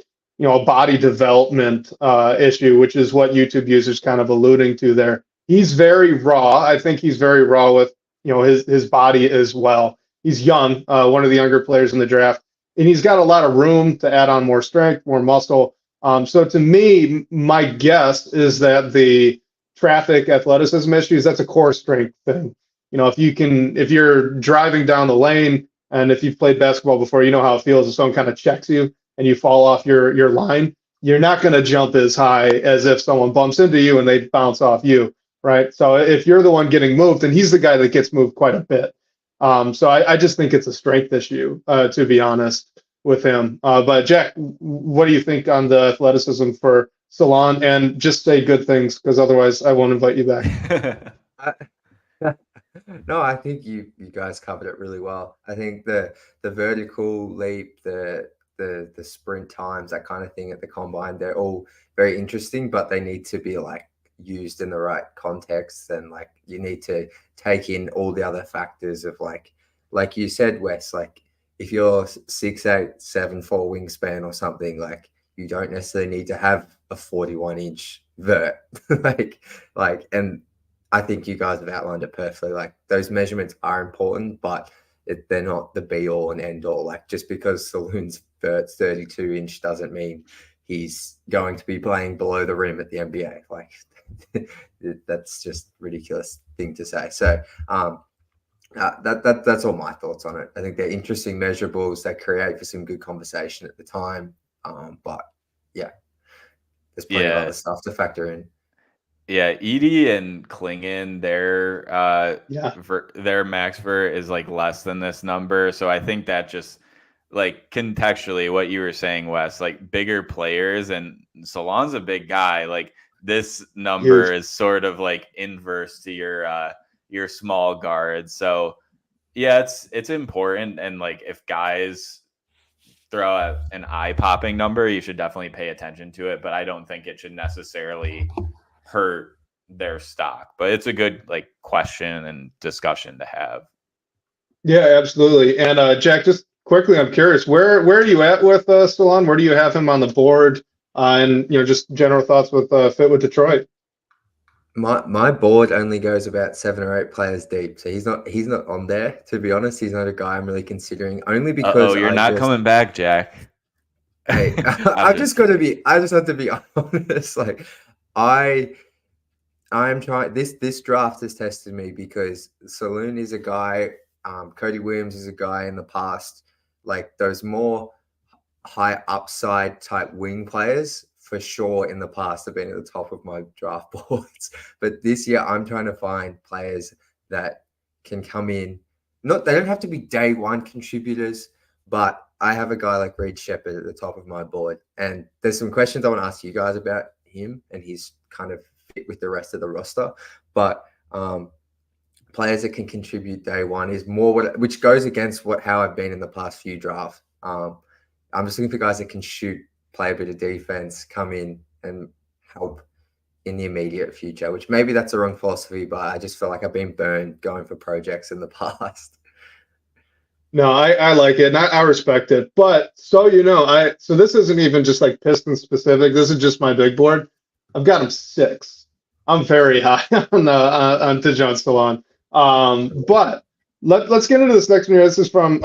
body development issue, which is what YouTube users kind of alluding to there. He's very raw. I think he's very raw with his body as well. He's young, one of the younger players in the draft. and he's got a lot of room to add on more strength, more muscle. So to me, my guess is that the traffic athleticism issues, that's a core strength thing. If you're driving down the lane, and if you've played basketball before, you know how it feels if someone kind of checks you and you fall off your line. You're not going to jump as high as if someone bumps into you and they bounce off you, right? So if you're the one getting moved, and he's the guy that gets moved quite a bit. So I just think it's a strength issue, to be honest, with him. But Jack, what do you think on the athleticism for Salaun? And just say good things, because otherwise I won't invite you back. No, I think you guys covered it really well. I think the vertical leap, the sprint times, that kind of thing at the combine, they're all very interesting, but they need to be like used in the right context, and like you need to take in all the other factors of like you said, Wes, like if you're 6'8", 7'4" wingspan or something, like you don't necessarily need to have a 41-inch vert. And I think you guys have outlined it perfectly. Like those measurements are important, but they're not the be all and end all. Like just because Salaun's vert's 32-inch doesn't mean he's going to be playing below the rim at the NBA. Like that's just ridiculous thing to say. So that's all my thoughts on it. I think they're interesting measurables that create for some good conversation at the time. But yeah, there's plenty of other stuff to factor in. Yeah, Edie and Klingon, their max vert is like less than this number. So I think that just like contextually what you were saying, Wes, like bigger players, and Salaun's a big guy. Like this number is sort of like inverse to your small guard. So yeah, it's important. And like if guys throw out an eye-popping number, you should definitely pay attention to it. But I don't think it should necessarily hurt their stock. But it's a good like question and discussion to have. Yeah, absolutely. And Jack, just quickly, I'm curious, where are you at with Salaun? Where do you have him on the board? And just general thoughts with fit with Detroit. My board only goes about 7 or 8 players deep, so he's not on there. To be honest, he's not a guy I'm really considering. Only because you're not coming back, Jack. Hey, I just have to be honest. Like I'm trying. This draft has tested me because Salaun is a guy. Cody Williams is a guy in the past, like those more high upside type wing players for sure in the past have been at the top of my draft boards. But this year I'm trying to find players that can come in. They don't have to be day one contributors, but I have a guy like Reed Shepherd at the top of my board. And there's some questions I want to ask you guys about him and his kind of fit with the rest of the roster. But players that can contribute day one is more which goes against how I've been in the past few drafts. I'm just looking for guys that can shoot, play a bit of defense, come in and help in the immediate future, which maybe that's the wrong philosophy, but I just feel like I've been burned going for projects in the past. No, I like it and I respect it. But so this isn't even just like Pistons specific. This is just my big board. I've got him 6. I'm very high on Tidjane Salaun. But let's get into this next one here. This is from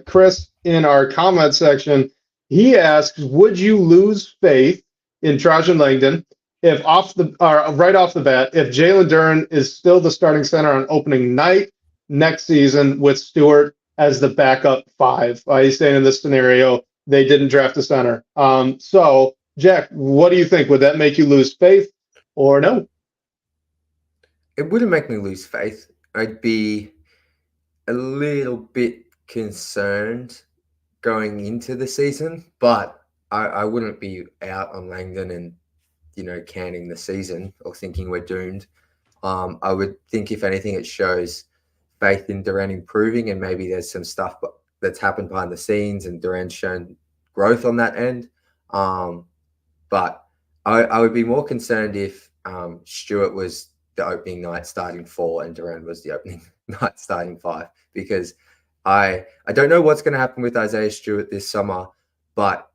Chris in our comment section. He asks, would you lose faith in Tidjane Langdon if right off the bat, if Jalen Duren is still the starting center on opening night next season with Stewart as the backup 5? He's saying in this scenario, they didn't draft a center. So, Jack, what do you think? Would that make you lose faith or no? It wouldn't make me lose faith. I'd be a little bit concerned going into the season, but I wouldn't be out on Langdon and, canning the season or thinking we're doomed. I would think, if anything, it shows faith in Duren improving, and maybe there's some stuff that's happened behind the scenes and Duren's shown growth on that end. But I would be more concerned if Stewart was the opening night starting 4 and Duren was the opening night starting 5, because I don't know what's going to happen with Isaiah Stewart this summer, but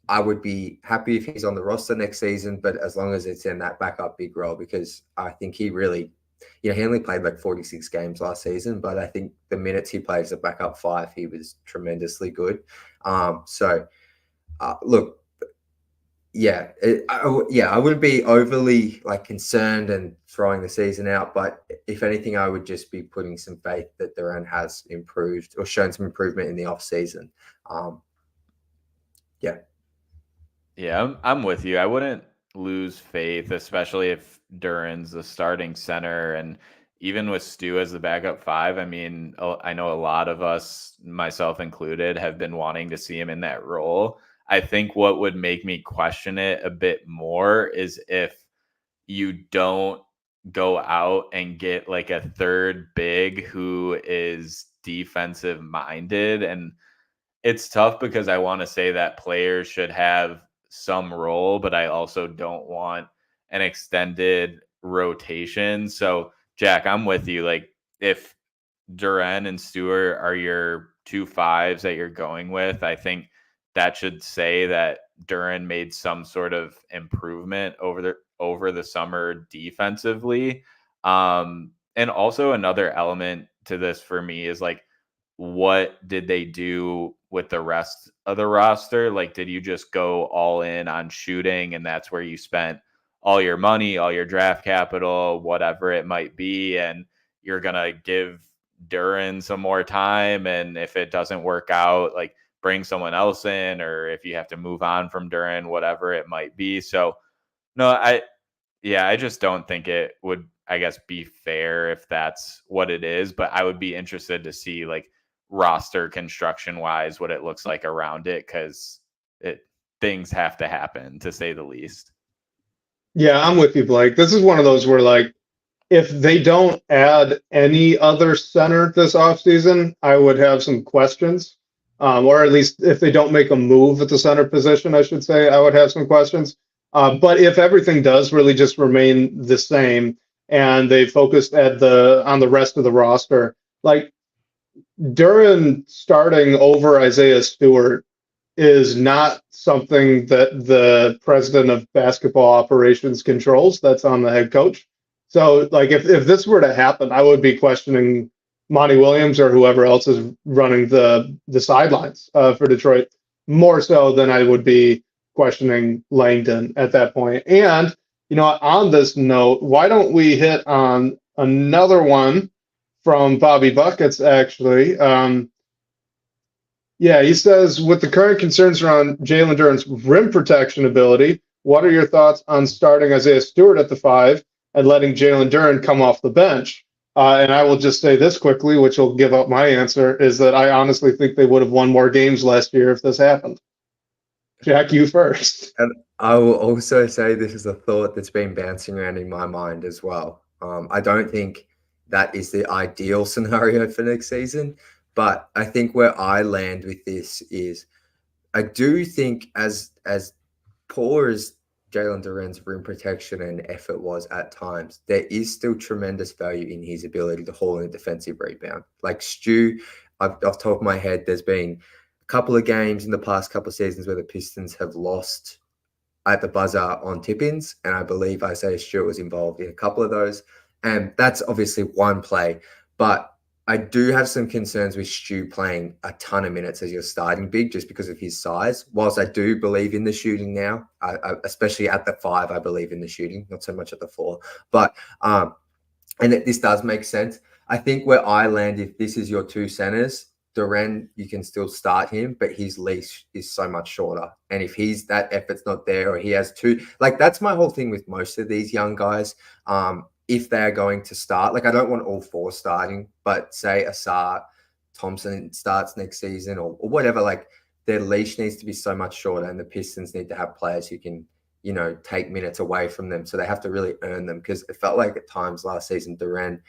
I would be happy if he's on the roster next season, but as long as it's in that backup big role, because I think he really he only played like 46 games last season, but I think the minutes he played as a backup 5, he was tremendously good. Look, I wouldn't be overly like concerned and throwing the season out, but if anything, I would just be putting some faith that Duran has improved or shown some improvement in the off season. Yeah, I'm with you. I wouldn't lose faith, especially if Duran's the starting center, and even with Stu as the backup 5. I mean, I know a lot of us, myself included, have been wanting to see him in that role. I think what would make me question it a bit more is if you don't go out and get like a third big who is defensive minded. And it's tough because I want to say that players should have some role, but I also don't want an extended rotation. So, Jack, I'm with you. Like, if Duran and Stewart are your 2 5s that you're going with, I think that should say that Duran made some sort of improvement over the summer defensively. And also another element to this for me is like, what did they do with the rest of the roster? Like, did you just go all in on shooting and that's where you spent all your money, all your draft capital, whatever it might be, and you're going to give Duran some more time, and if it doesn't work out, like bring someone else in, or if you have to move on from Duran, whatever it might be. So no, I just don't think it would, I guess, be fair if that's what it is, but I would be interested to see like roster construction wise what it looks like around it, because things have to happen, to say the least. Yeah, I'm with you, Blake. This is one of those where, like, if they don't add any other center this offseason, I would have some questions. Or at least if they don't make a move at the center position, I should say, I would have some questions. But if everything does really just remain the same and they focused on the rest of the roster, like Duran starting over Isaiah Stewart is not something that the president of basketball operations controls. That's on the head coach. So, like, if this were to happen, I would be questioning Monty Williams or whoever else is running the sidelines for Detroit more so than I would be questioning Langdon at that point. And, on this note, why don't we hit on another one from Bobby Buckets, actually. He says, with the current concerns around Jalen Duran's rim protection ability, what are your thoughts on starting Isaiah Stewart at the 5 and letting Jalen Duran come off the bench? And I will just say this quickly, which will give up my answer, is that I honestly think they would have won more games last year if this happened. Jack, you first. And I will also say this is a thought that's been bouncing around in my mind as well. I don't think that is the ideal scenario for next season. But I think where I land with this is I do think as poor as Jalen Duran's rim protection and effort was at times, there is still tremendous value in his ability to haul in a defensive rebound. Like Stu, off the top of my head, there's been a couple of games in the past couple of seasons where the Pistons have lost at the buzzer on tip-ins, and I believe Isaiah Stewart was involved in a couple of those. And that's obviously one play, but I do have some concerns with Stu playing a ton of minutes as your starting big just because of his size. Whilst I do believe in the shooting now, especially at the 5, I believe in the shooting, not so much at the 4. But and this does make sense. I think where I land, if this is your 2 centers, Duran, you can still start him, but his leash is so much shorter. And if that effort's not there, or he has 2, like that's my whole thing with most of these young guys. If they're going to start, like I don't want all 4 starting, but say Asar Thompson starts next season or whatever, like their leash needs to be so much shorter, and the Pistons need to have players who can, take minutes away from them. So they have to really earn them, because it felt like at times last season, Duran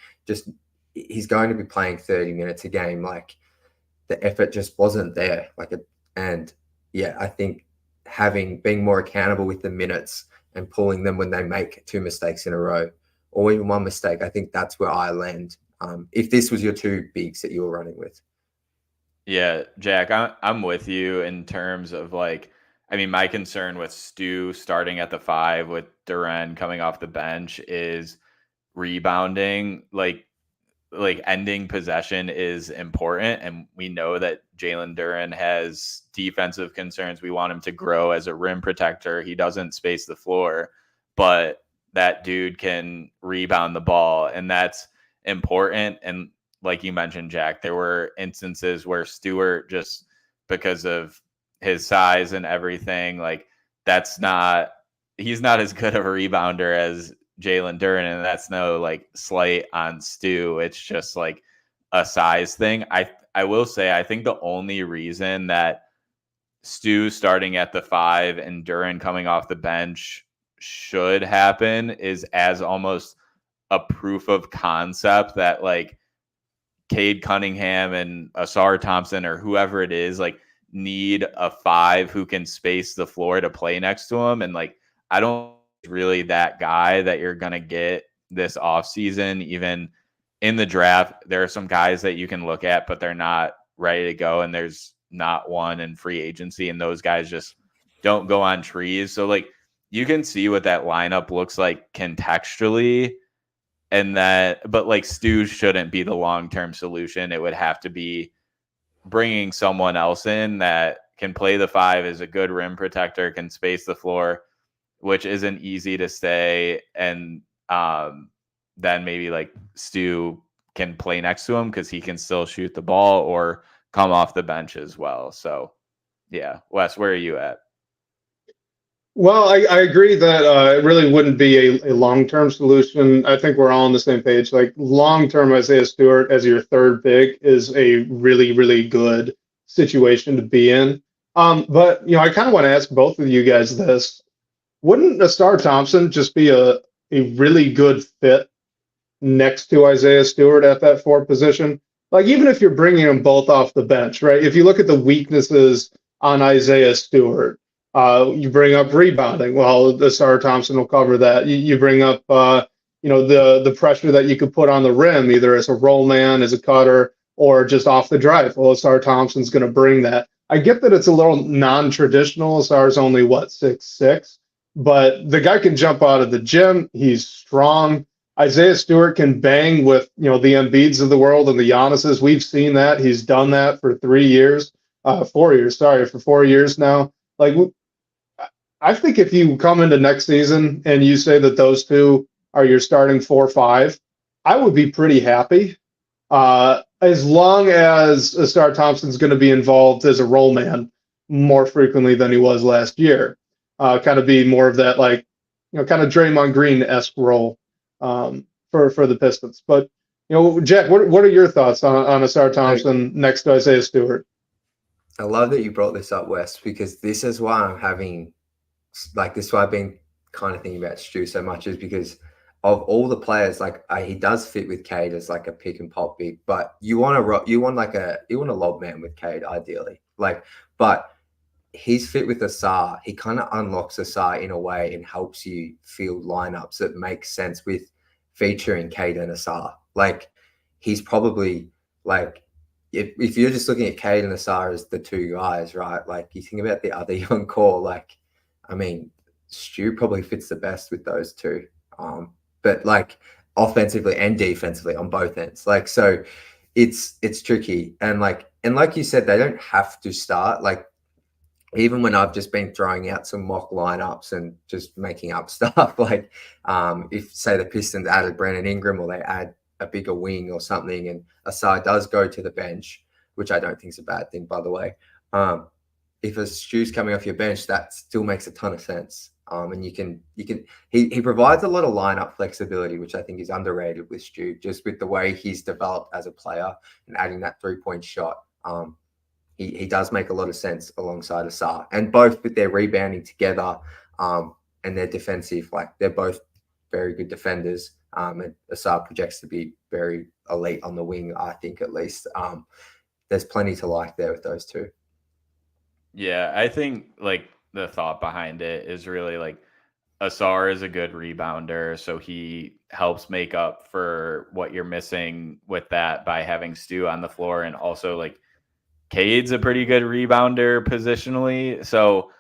he's going to be playing 30 minutes a game. Like the effort just wasn't there. I think being more accountable with the minutes and pulling them when they make 2 mistakes in a row, or even 1 mistake, I think that's where I land. If this was your 2 bigs that you were running with. Yeah, Jack, I'm with you in terms of my concern with Stu starting at the 5 with Duran coming off the bench is rebounding, like ending possession is important. And we know that Jalen Duren has defensive concerns. We want him to grow as a rim protector. He doesn't space the floor, but that dude can rebound the ball, and that's important. And like you mentioned, Jack, there were instances where Stewart, just because of his size and everything, like he's not as good of a rebounder as Jalen Duren, and that's no like slight on Stu. It's just like a size thing. I will say, I think the only reason that Stu starting at the 5 and Duren coming off the bench should happen is as almost a proof of concept that like Cade Cunningham and Ausar Thompson or whoever it is, like, need a 5 who can space the floor to play next to him. And like, I don't really that guy that you're going to get this offseason. Even in the draft, there are some guys that you can look at, but they're not ready to go. And there's not one in free agency. And those guys just don't go on trees. So like, you can see what that lineup looks like contextually. And but like Stu shouldn't be the long-term solution. It would have to be bringing someone else in that can play the 5, is a good rim protector, can space the floor, which isn't easy to say. And then maybe like Stu can play next to him because he can still shoot the ball or come off the bench as well. So yeah, Wes, where are you at? Well, I agree that it really wouldn't be a long-term solution. I think we're all on the same page. Like, long-term, Isaiah Stewart as your third big is a really, really good situation to be in. But, I kind of want to ask both of you guys this. Wouldn't Ausar Thompson just be a really good fit next to Isaiah Stewart at that 4 position? Like, even if you're bringing them both off the bench, right? If you look at the weaknesses on Isaiah Stewart, you bring up rebounding. Well, Ausar Thompson will cover that. You bring up, the pressure that you could put on the rim, either as a roll man, as a cutter, or just off the drive. Well, Ausar Thompson's going to bring that. I get that it's a little non-traditional. Ausar's only, 6'6", but the guy can jump out of the gym. He's strong. Isaiah Stewart can bang with, the Embiids of the world and the Giannis's. We've seen that. He's done that for 4 years. For 4 years now. Like, I think if you come into next season and you say that those two are your starting 4-5, I would be pretty happy. As long as Ausar Thompson's going to be involved as a roll man more frequently than he was last year. Kind of be more of that, like, kind of Draymond Green-esque role for the Pistons. But, Jack, what are your thoughts on Ausar Thompson next to Isaiah Stewart? I love that you brought this up, Wes, because this is why I'm having, this is why I've been kind of thinking about Stu so much, is because of all the players, he does fit with Cade as like a pick and pop big, but you want a lob man with Cade ideally, but he's fit with Ausar. He kind of unlocks Ausar in a way and helps you field lineups that make sense with featuring Cade and Ausar. Like, he's probably like, if you're just looking at Cade and Ausar as the 2 guys, right? Like, you think about the other young core, Stu probably fits the best with those 2. But offensively and defensively on both ends. So it's tricky. And like you said, they don't have to start. Even when I've just been throwing out some mock lineups and just making up stuff, if say the Pistons added Brandon Ingram or they add a bigger wing or something, and Ausar does go to the bench, which I don't think is a bad thing, by the way. If a Stu's coming off your bench, that still makes a ton of sense. And he provides a lot of lineup flexibility, which I think is underrated with Stu, just with the way he's developed as a player and adding that 3-point shot. He does make a lot of sense alongside Ausar, and both with their rebounding together and their defensive, they're both very good defenders. And Ausar projects to be very elite on the wing, I think, at least. There's plenty to like there with those 2. Yeah, I think the thought behind it is really Ausar is a good rebounder, so he helps make up for what you're missing with that by having Stu on the floor. And also Cade's a pretty good rebounder positionally. So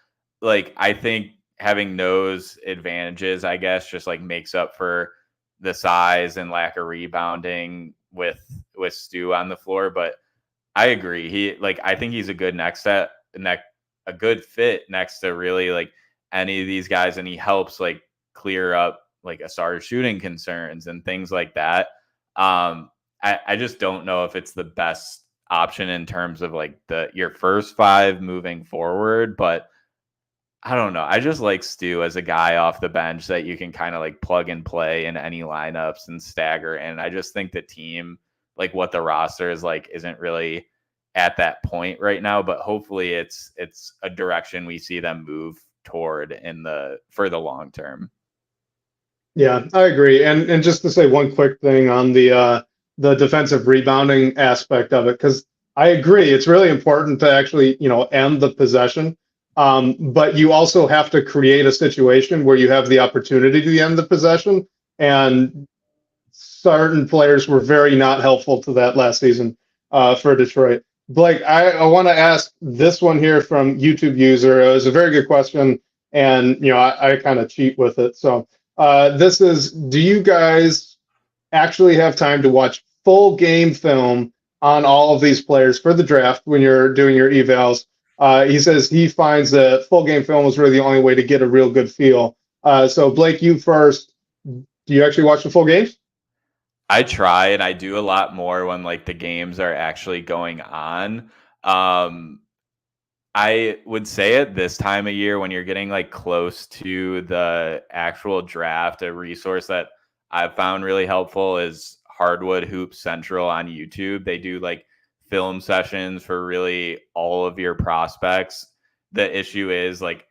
I think having those advantages, I guess, just makes up for the size and lack of rebounding with Stu on the floor. But I agree. I think he's a good a good fit next to really like any of these guys, and he helps like clear up like Asar's shooting concerns and things like that. I just don't know if it's the best option in terms of like your first five moving forward, but I don't know. I just like Stu as a guy off the bench that you can kind of like plug and play in any lineups and stagger. And I just think the team, like what the roster is like, isn't really at that point right now, but hopefully it's a direction we see them move toward for the long term. Yeah, I agree. And just to say one quick thing on the defensive rebounding aspect of it, because I agree, it's really important to actually, end the possession. But you also have to create a situation where you have the opportunity to end the possession. And certain players were very not helpful to that last season for Detroit. Blake, I want to ask this one here from YouTube user. It was a very good question, and I kind of cheat with it. So this is: do you guys actually have time to watch full game film on all of these players for the draft when you're doing your evals? He says he finds that full game film is really the only way to get a real good feel. So Blake, you first. Do you actually watch the full games? I try, and I do a lot more when like the games are actually going on. I would say at this time of year when you're getting like close to the actual draft, a resource that I've found really helpful is Hardwood Hoop Central on YouTube. They do like film sessions for really all of your prospects. The issue is like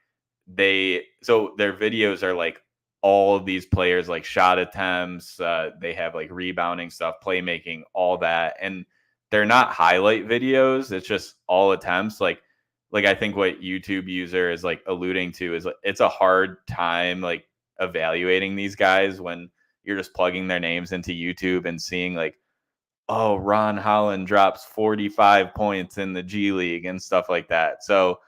their videos are like all of these players, like shot attempts, they have like rebounding stuff, playmaking, all that, and they're not highlight videos. It's just all attempts. Like I think what YouTube user is like alluding to is like it's a hard time like evaluating these guys when you're just plugging their names into YouTube and seeing like, oh, Ron Holland drops 45 points in the G League and stuff like that. So,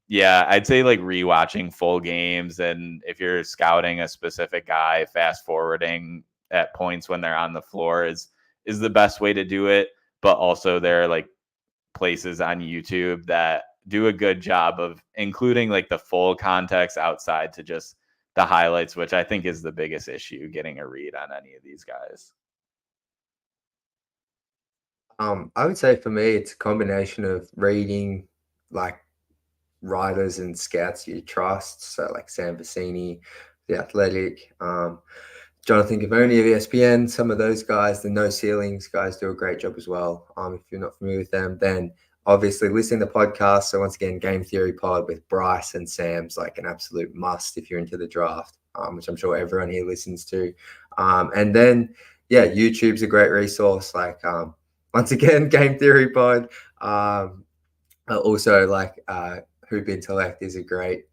yeah, I'd say like rewatching full games, and if you're scouting a specific guy, fast forwarding at points when they're on the floor is the best way to do it. But also there are like places on YouTube that do a good job of including like the full context outside to just the highlights, which I think is the biggest issue, getting a read on any of these guys. I would say for me, it's a combination of reading like writers and scouts you trust. So like Sam Vecini, The Athletic, Jonathan Gavoni of ESPN, some of those guys, the No Ceilings guys do a great job as well. If you're not familiar with them, then obviously listening to podcasts. So once again, Game Theory Pod with Bryce and Sam's like an absolute must if you're into the draft, which I'm sure everyone here listens to. And then, yeah, YouTube's a great resource. Like, once again, Game Theory Pod. Also, like Hoop Intellect is a great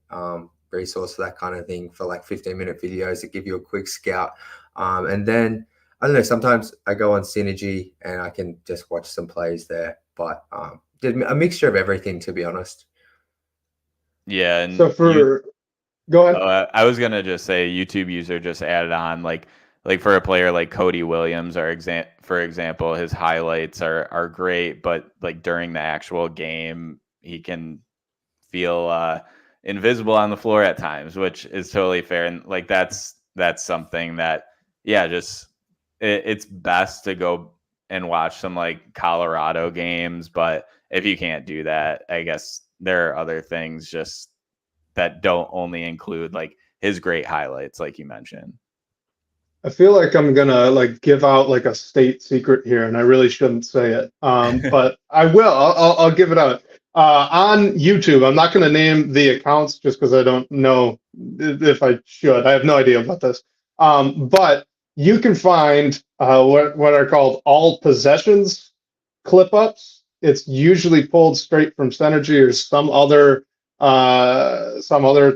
resource for that kind of thing, for like 15-minute videos that give you a quick scout. And then, I don't know, sometimes I go on Synergy and I can just watch some plays there. But a mixture of everything, to be honest. Yeah. And so go ahead. I was going to just say YouTube user just added on like for a player like Cody Williams, for example, his highlights are great, but like during the actual game, he can feel invisible on the floor at times, which is totally fair. And like that's something that, yeah, just it's best to go and watch some like Colorado games. But if you can't do that, I guess there are other things just that don't only include like his great highlights, like you mentioned. I feel like I'm gonna like give out like a state secret here, and I really shouldn't say it, but I will. I'll give it out on YouTube. I'm not gonna name the accounts just because I don't know if I should. I have no idea about this, but you can find what are called all possessions clip ups. It's usually pulled straight from Synergy or some other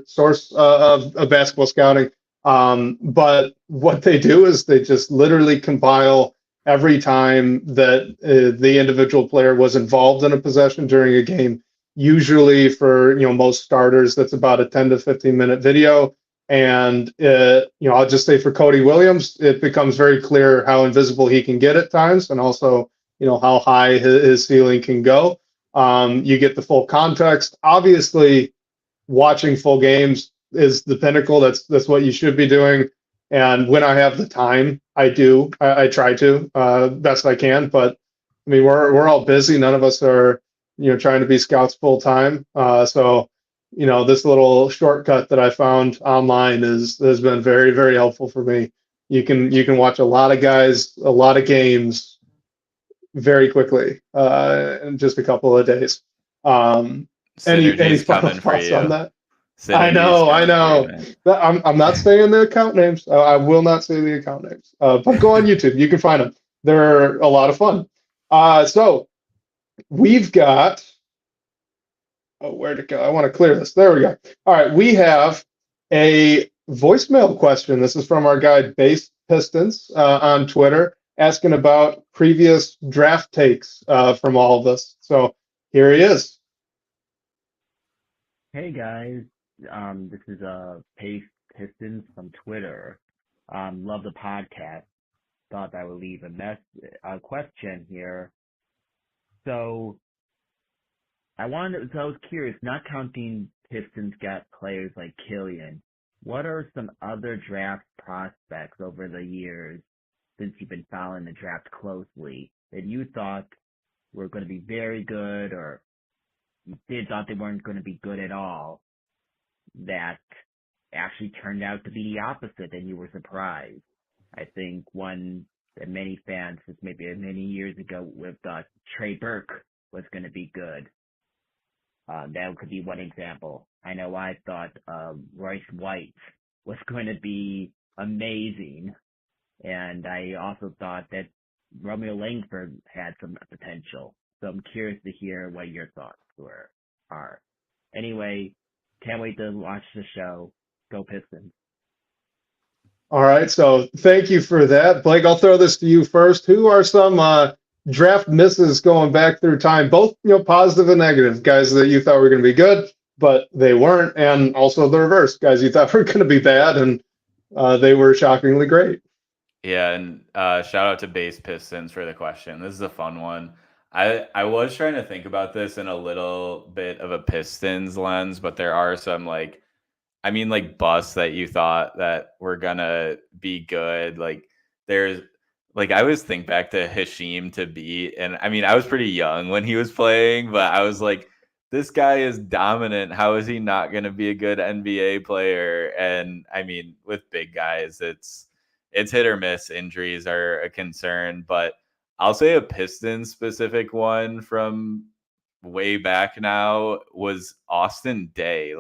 source of basketball scouting. But what they do is they just literally compile every time that the individual player was involved in a possession during a game. Usually for most starters, that's about a 10 to 15 minute video. And I'll just say for Cody Williams, it becomes very clear how invisible he can get at times, and also how high his ceiling can go. You get the full context. Obviously, watching full games is the pinnacle. That's what you should be doing. And when I have the time, I do. I try to best I can. But I mean, we're all busy. None of us are trying to be scouts full time. So this little shortcut that I found online has been very, very helpful for me. You can watch a lot of guys, a lot of games very quickly in just a couple of days. Any final thoughts on that? I know. I'm not saying the account names. I will not say the account names. But go on YouTube. You can find them. They're a lot of fun. So we've got. Oh, where'd it go? I want to clear this. There we go. All right. We have a voicemail question. This is from our guy, Base Pistons, on Twitter, asking about previous draft takes from all of us. So here he is. Hey, guys. This is Pace Pistons from Twitter. Love the podcast. Thought I would leave a question here. So I was curious, not counting Pistons got players like Killian, what are some other draft prospects over the years, since you've been following the draft closely, that you thought were going to be very good, or you thought they weren't going to be good at all, that actually turned out to be the opposite and you were surprised? I think one that many fans, maybe many years ago, with Trey Burke was going to be good. That could be one example. I know I thought Royce White was going to be amazing, and I also thought that Romeo Langford had some potential. So I'm curious to hear what your thoughts are. Anyway, can't wait to watch the show. Go Pistons. All right, so thank you for that. Blake, I'll throw this to you first. Who are some draft misses going back through time, both positive and negative, guys that you thought were going to be good, but they weren't, and also the reverse, guys you thought were going to be bad, and they were shockingly great? Yeah, and shout out to Base Pistons for the question. This is a fun one. I was trying to think about this in a little bit of a Pistons lens, but there are some busts that you thought that were gonna be good. There's I always think back to Hashim to beat, and I was pretty young when he was playing, but I was like, this guy is dominant. How is he not going to be a good NBA player? And with big guys, it's hit or miss. Injuries are a concern, but I'll say a Pistons specific one from way back now was Austin Day.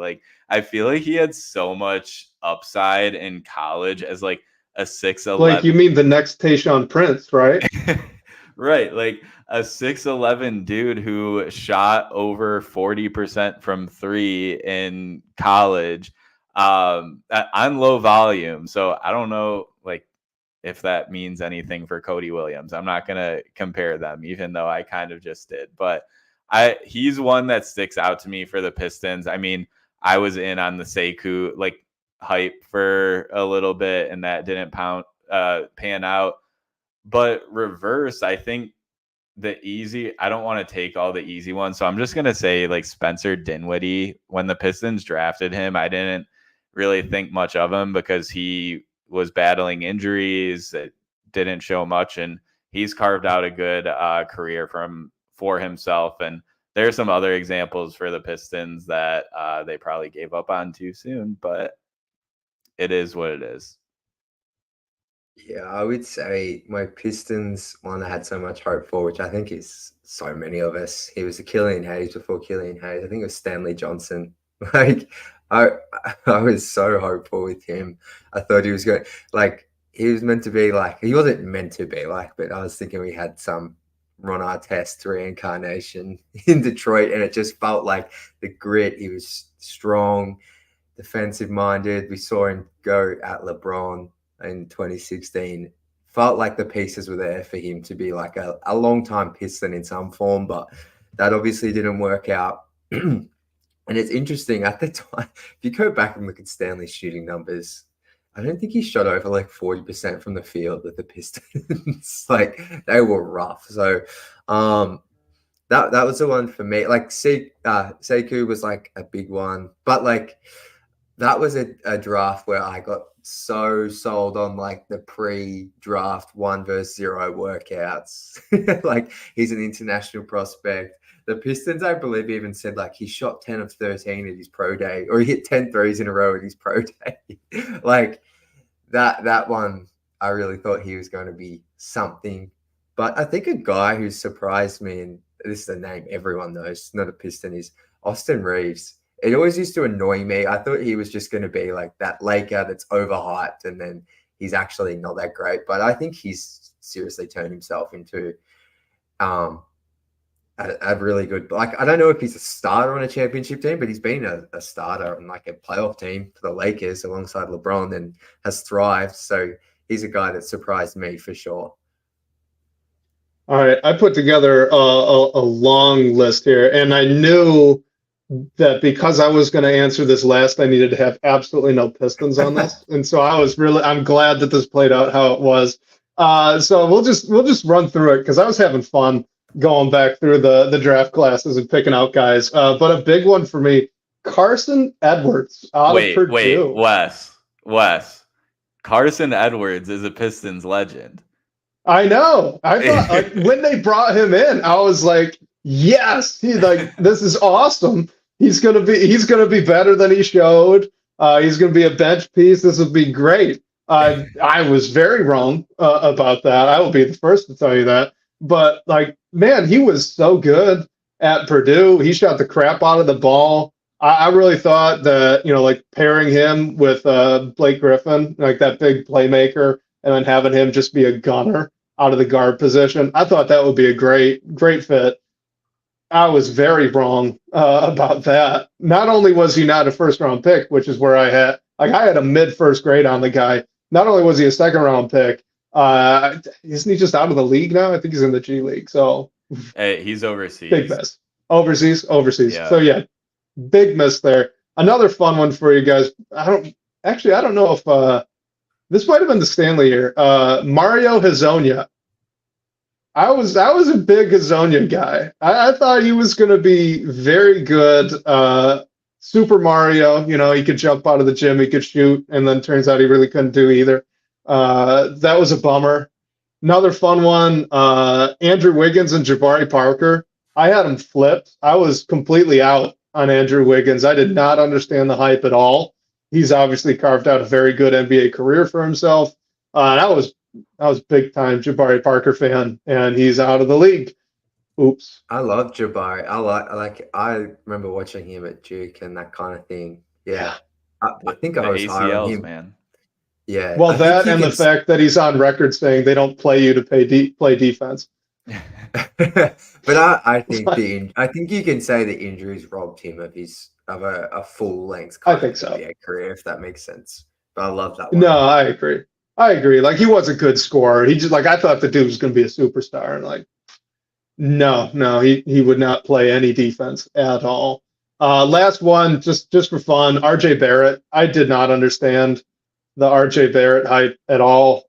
I feel like he had so much upside in college as a 6'11". Like, you mean the next Tayshaun Prince, right? Right. A 6'11" dude who shot over 40% from three in college on low volume. So I don't know if that means anything for Cody Williams. I'm not going to compare them, even though I kind of just did. But he's one that sticks out to me for the Pistons. I was in on the Sekou hype for a little bit, and that didn't pan out. But reverse, I think I don't want to take all the easy ones, so I'm just gonna say Spencer Dinwiddie. When the Pistons drafted him, I didn't really think much of him because he was battling injuries. It didn't show much, and he's carved out a good career for himself. And there are some other examples for the Pistons that they probably gave up on too soon, but it is what it is. Yeah, I would say my Pistons one I had so much hope for, which I think is so many of us. He was a Killian Hayes before Killian Hayes. I think it was Stanley Johnson. I was so hopeful with him. I thought he was good. He was meant to be he wasn't meant to be but I was thinking we had some Ron Artest reincarnation in Detroit, and it just felt like the grit. He was strong, defensive minded. We saw him go at LeBron in 2016. Felt like the pieces were there for him to be a long-time Piston in some form, but that obviously didn't work out. And it's interesting at the time, if you go back and look at Stanley's shooting numbers, I don't think he shot over like 40% from the field with the Pistons. Like they were rough. So that was the one for me. Like Sekou was like a big one, but like that was a draft where I got so sold on like the pre-draft 1 versus 0 workouts. Like he's an international prospect. The Pistons, I believe, even said like he shot 10 of 13 at his pro day, or he hit 10 threes in a row at his pro day. Like that one, I really thought he was going to be something. But I think a guy who surprised me, and this is a name everyone knows, not a Piston, is Austin Reeves. It always used to annoy me. I thought he was just going to be like that Laker that's overhyped, and then he's actually not that great. But I think he's seriously turned himself into a really good, like, I don't know if he's a starter on a championship team, but he's been a starter on like a playoff team for the Lakers alongside LeBron and has thrived. So he's a guy that surprised me for sure. All right, I put together a long list here, and I knew that because I was going to answer this last, I needed to have absolutely no Pistons on this, and so I'm glad that this played out how it was. So we'll just run through it because I was having fun going back through the draft classes and picking out guys. But a big one for me, Carson Edwards out of Purdue. Wes. Carson Edwards is a Pistons legend. I know. I thought like, when they brought him in, I was like, yes, this is awesome. He's gonna be better than he showed. He's gonna be a bench piece. This will be great. I was very wrong about that. I will be the first to tell you that. But like, man, he was so good at Purdue. He shot the crap out of the ball. I really thought that, like pairing him with Blake Griffin, like that big playmaker, and then having him just be a gunner out of the guard position, I thought that would be a great fit. I was very wrong about that. Not only was he not a first-round pick, which is where I had a mid-first grade on the guy. Not only was he a second-round pick, isn't he just out of the league now? I think he's in the G League. So he's overseas. Big miss. Overseas. Yeah. So yeah, big miss there. Another fun one for you guys. I don't know if this might have been the Stanley year. Mario Hezonja. I was a big Hezonja guy. I thought he was going to be very good. Super Mario, he could jump out of the gym, he could shoot, and then turns out he really couldn't do either. That was a bummer. Another fun one, Andrew Wiggins and Jabari Parker. I had them flipped. I was completely out on Andrew Wiggins. I did not understand the hype at all. He's obviously carved out a very good NBA career for himself. I was big time Jabari Parker fan, and he's out of the league. Oops. I love Jabari. I remember watching him at Duke and that kind of thing. Yeah. I think I was ACLs, high on him. Man. Yeah. Well, that and the fact that he's on record saying they don't play you to play defense. But I think you can say the injuries robbed him of a full length career, if that makes sense. But I love that one. No, I agree. Like, he was a good scorer. He just, like, I thought the dude was going to be a superstar, and like, no, he would not play any defense at all. Last one, just for fun, RJ Barrett. I did not understand the RJ Barrett hype at all.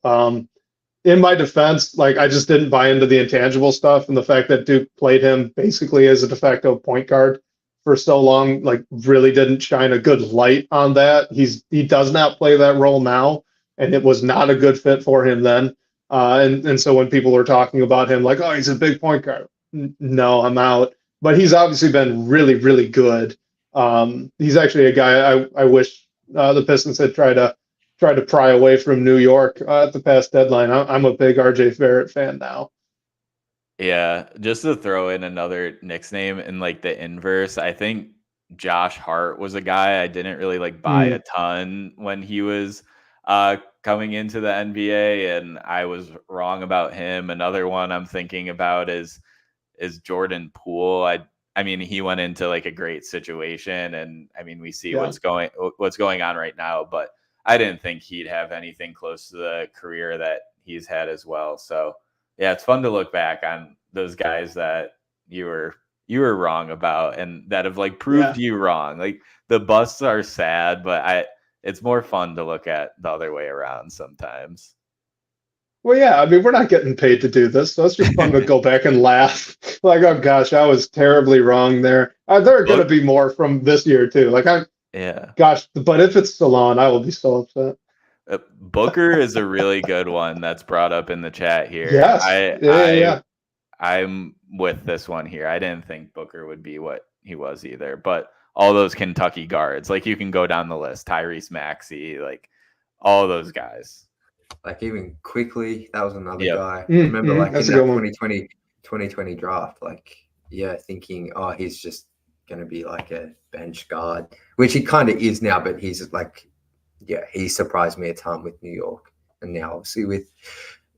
In my defense, like, I just didn't buy into the intangible stuff, and the fact that Duke played him basically as a de facto point guard for so long, like, really didn't shine a good light on that. He does not play that role now, and it was not a good fit for him then. And so when people were talking about him, like, oh, he's a big point guard. No, I'm out. But he's obviously been really, really good. He's actually a guy I wish the Pistons had tried to pry away from New York at the past deadline. I'm a big RJ Barrett fan now. Yeah, just to throw in another Knicks name in like the inverse, I think Josh Hart was a guy I didn't really like buy a ton when he was coming into the NBA, and I was wrong about him. Another one I'm thinking about is Jordan Poole. I mean, he went into like a great situation, and I mean, we see what's going on right now, but I didn't think he'd have anything close to the career that he's had as well. So yeah, it's fun to look back on those guys that you were you were wrong about and that have like proved you wrong. Like the busts are sad, but it's more fun to look at the other way around sometimes. Well, yeah, I mean, we're not getting paid to do this, so it's just fun to go back and laugh. Like, oh gosh, I was terribly wrong there. There are going to be more from this year too. Like, gosh, but if it's Salaun, I will be so upset. Booker is a really good one that's brought up in the chat here. Yes, I'm with this one here. I didn't think Booker would be what he was either, but all those Kentucky guards, like you can go down the list, Tyrese Maxey, like all those guys. Like even Quickly, that was another guy. I remember like in that 2020 draft, like, thinking, oh, he's just going to be like a bench guard, which he kind of is now, but he's like, he surprised me a ton with New York. And now obviously with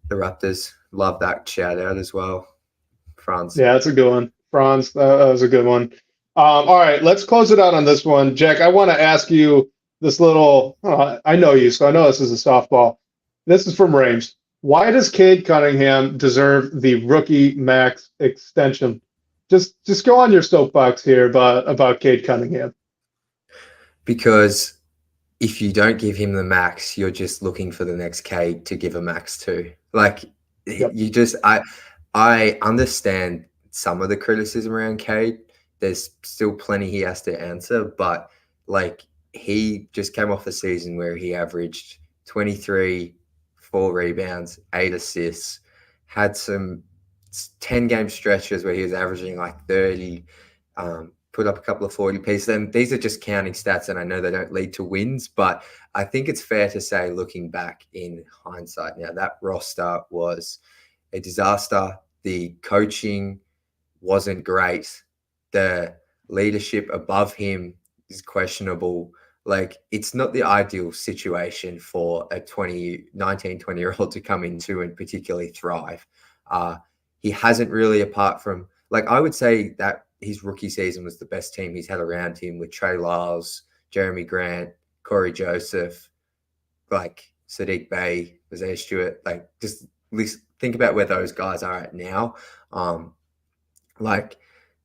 the Raptors, love that shout out as well. Franz. Yeah, that's a good one. Franz, that was a good one. All right, let's close it out on this one. Jack, I want to ask you this little, I know you, so I know this is a softball. This is from Rames. Why does Cade Cunningham deserve the rookie max extension? Just go on your soapbox here about Cade Cunningham. Because if you don't give him the max, you're just looking for the next Cade to give a max to. Like, you just I understand some of the criticism around Cade. There's still plenty he has to answer, but like he just came off a season where he averaged 23, 4 rebounds, 8 assists, had some 10-game stretches where he was averaging like 30, put up a couple of 40 pieces. And these are just counting stats, and I know they don't lead to wins, but I think it's fair to say, looking back in hindsight now, that roster was a disaster. The coaching wasn't great. The leadership above him is questionable. Like, it's not the ideal situation for a 20-year-old to come into and particularly thrive. He hasn't really, apart from, like, I would say that his rookie season was the best team he's had around him with Trey Lyles, Jeremy Grant, Corey Joseph, like Sadiq Bey, Isaiah Stewart. Like, just think about where those guys are at now.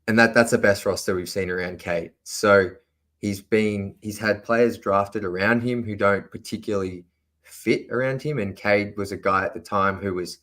And that's the best roster we've seen around Cade. So he's had players drafted around him who don't particularly fit around him. And Cade was a guy at the time it was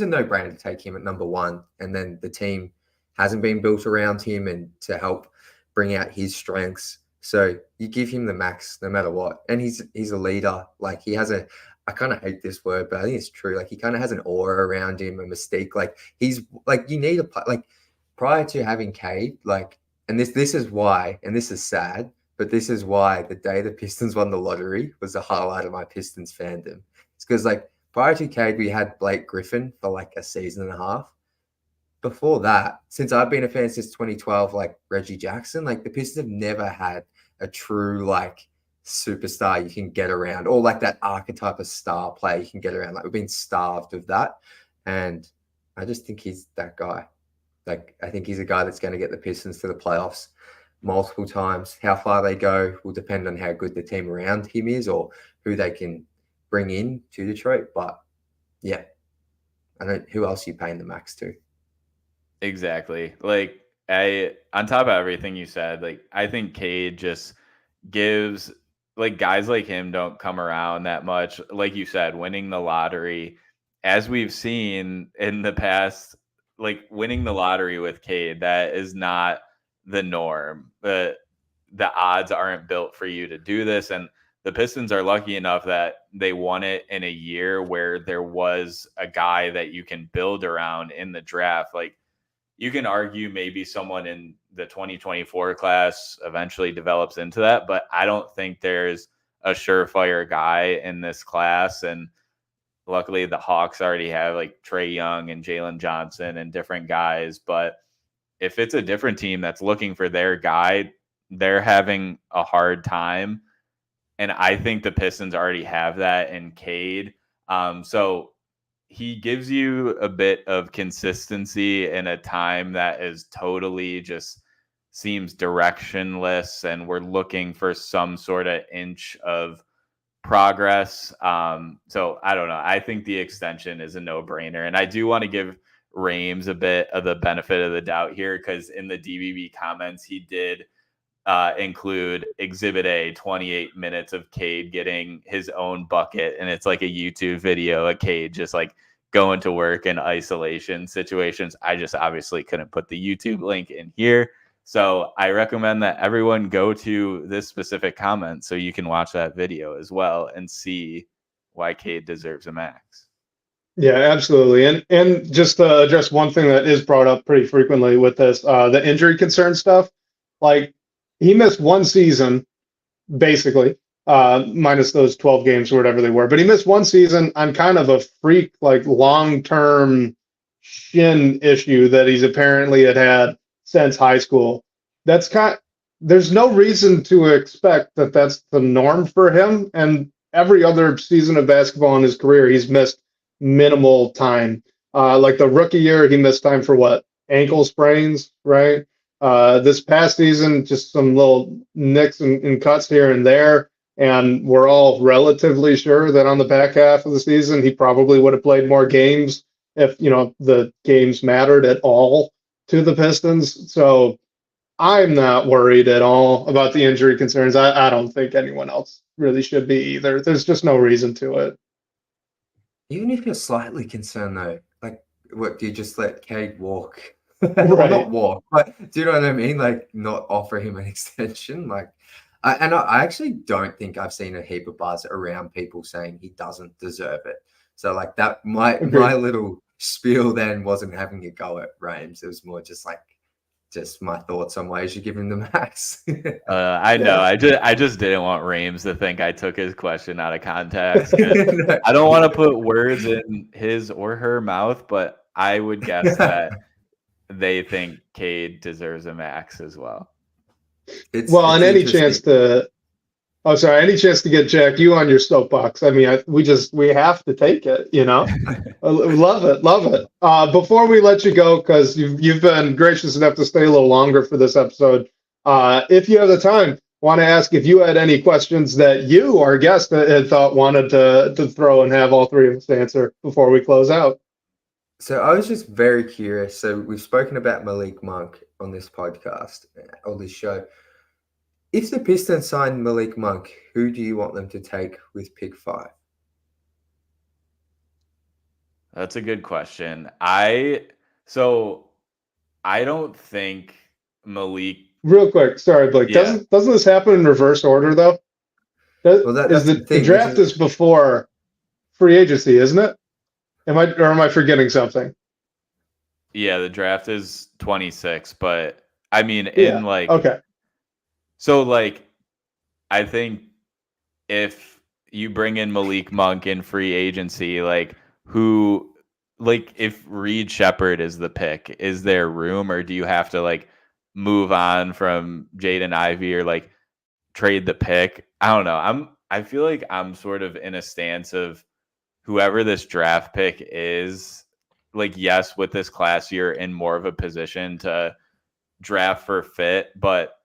a no-brainer to take him at number 1. And then the team hasn't been built around him and to help bring out his strengths. So you give him the max no matter what. And he's a leader. Like, he has I kind of hate this word, but I think it's true. Like, he kind of has an aura around him, a mystique. Like, he's like, you need like prior to having Cade, like, and this is why, and this is sad, but this is why the day the Pistons won the lottery was the highlight of my Pistons fandom. It's because, like, prior to Cade, we had Blake Griffin for like a season and a half. Before that, since I've been a fan since 2012, like Reggie Jackson, like the Pistons have never had a true like superstar you can get around, or like that archetype of star player you can get around. Like, we've been starved of that. And I just think he's that guy. Like, I think he's a guy that's going to get the Pistons to the playoffs multiple times. How far they go will depend on how good the team around him is or who they can bring in to Detroit. But yeah, who else are you paying the max to? Exactly. Like, on top of everything you said, like, I think Cade just gives, like, guys like him don't come around that much. Like you said, winning the lottery, as we've seen in the past, like, winning the lottery with Cade, that is not the norm. The odds aren't built for you to do this. And the Pistons are lucky enough that they won it in a year where there was a guy that you can build around in the draft. Like, you can argue maybe someone in the 2024 class eventually develops into that, but I don't think there's a surefire guy in this class. And luckily the Hawks already have like Trae Young and Jalen Johnson and different guys. But if it's a different team that's looking for their guy, they're having a hard time. And I think the Pistons already have that in Cade. So he gives you a bit of consistency in a time that is totally just seems directionless, and we're looking for some sort of inch of progress. So I don't know. I think the extension is a no-brainer, and I do want to give Rames a bit of the benefit of the doubt here, because in the DBB comments, he did include Exhibit A, 28 minutes of Cade getting his own bucket. And it's like a YouTube video of Cade just like going to work in isolation situations. I just obviously couldn't put the YouTube link in here. So I recommend that everyone go to this specific comment so you can watch that video as well and see why Cade deserves a max. Yeah, absolutely. And just to address one thing that is brought up pretty frequently with this, the injury concern stuff, like he missed one season, basically, minus those 12 games or whatever they were, but he missed one season on kind of a freak, like long-term shin issue that he's apparently had since high school. There's no reason to expect that that's the norm for him. And every other season of basketball in his career, he's missed minimal time. Like the rookie year, he missed time for what? Ankle sprains, right? This past season, just some little nicks and cuts here and there. And we're all relatively sure that on the back half of the season, he probably would have played more games if, the games mattered at all to the Pistons. So I'm not worried at all about the injury concerns. I don't think anyone else really should be either. There's just no reason to it. Even if you're slightly concerned, though, like, what, do you just let Cade walk? Right. Well, not walk, but do you know what I mean? Like, not offer him an extension. Like, I actually don't think I've seen a heap of buzz around people saying he doesn't deserve it. So, like, that my little spiel then wasn't having a go at Rames. It was more just my thoughts on why you should give him the max. I know. I just didn't want Rames to think I took his question out of context. No. I don't want to put words in his or her mouth, but I would guess that they think Cade deserves a max as well. Any chance to get Jack you on your soapbox? I mean, we have to take it. Love it. Before we let you go, because you've been gracious enough to stay a little longer for this episode, if you have the time, want to ask if you had any questions that you, our guest, had thought wanted to throw and have all three of us answer before we close out. So I was just very curious. So we've spoken about Malik Monk on this podcast, on this show. If the Pistons sign Malik Monk, who do you want them to take with pick 5? That's a good question. I don't think Malik. Real quick, sorry, Blake. Yeah. Doesn't this happen in reverse order though? The draft is before free agency, isn't it? Am I forgetting something? Yeah, the draft is 26, but I mean, okay. So, I think if you bring in Malik Monk in free agency, if Reed Shepherd is the pick, is there room, or do you have to, move on from Jaden Ivey or, trade the pick? I don't know. I feel like I'm sort of in a stance of whoever this draft pick is, yes, with this class, you're in more of a position to draft for fit, but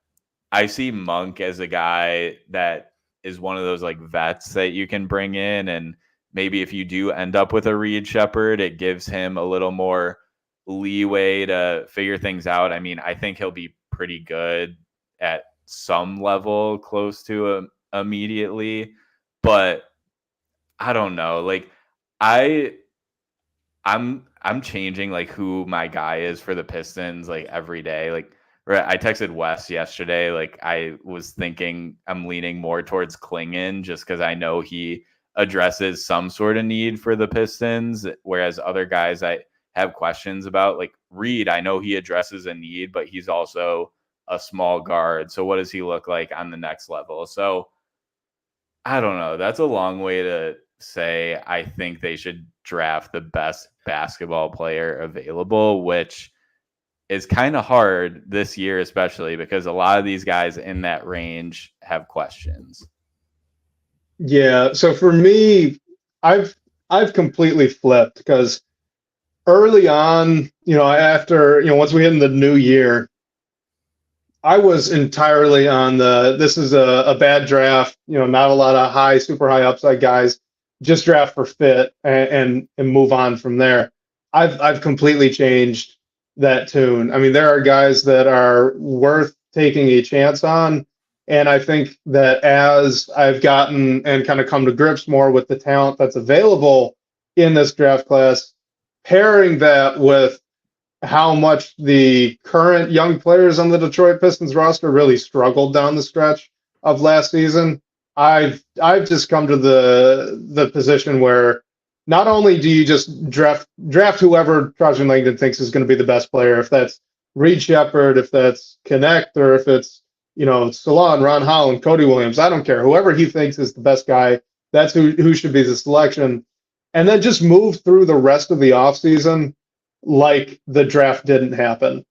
I see Monk as a guy that is one of those vets that you can bring in. And maybe if you do end up with a Reed Shepherd, it gives him a little more leeway to figure things out. I mean, I think he'll be pretty good at some level close to immediately, but I don't know. I'm changing who my guy is for the Pistons every day. I texted Wes yesterday. I was thinking I'm leaning more towards Klingon just because I know he addresses some sort of need for the Pistons, whereas other guys I have questions about. Reed, I know he addresses a need, but he's also a small guard. So what does he look like on the next level? So I don't know. That's a long way to say I think they should draft the best basketball player available, which is kind of hard this year, especially because a lot of these guys in that range have questions. Yeah. So for me, I've completely flipped because early on, after, once we hit in the new year, I was entirely on this is a bad draft, not a lot of super high upside guys, just draft for fit and move on from there. I've completely changed that tune. I mean, there are guys that are worth taking a chance on. And I think that as I've gotten and kind of come to grips more with the talent that's available in this draft class, pairing that with how much the current young players on the Detroit Pistons roster really struggled down the stretch of last season, I've just come to the position where not only do you just draft whoever Tidjane Langdon thinks is going to be the best player, if that's Reed Shepherd, if that's Connect, or if it's Salaun, Ron Holland, Cody Williams, I don't care. Whoever he thinks is the best guy, that's who should be the selection. And then just move through the rest of the offseason like the draft didn't happen.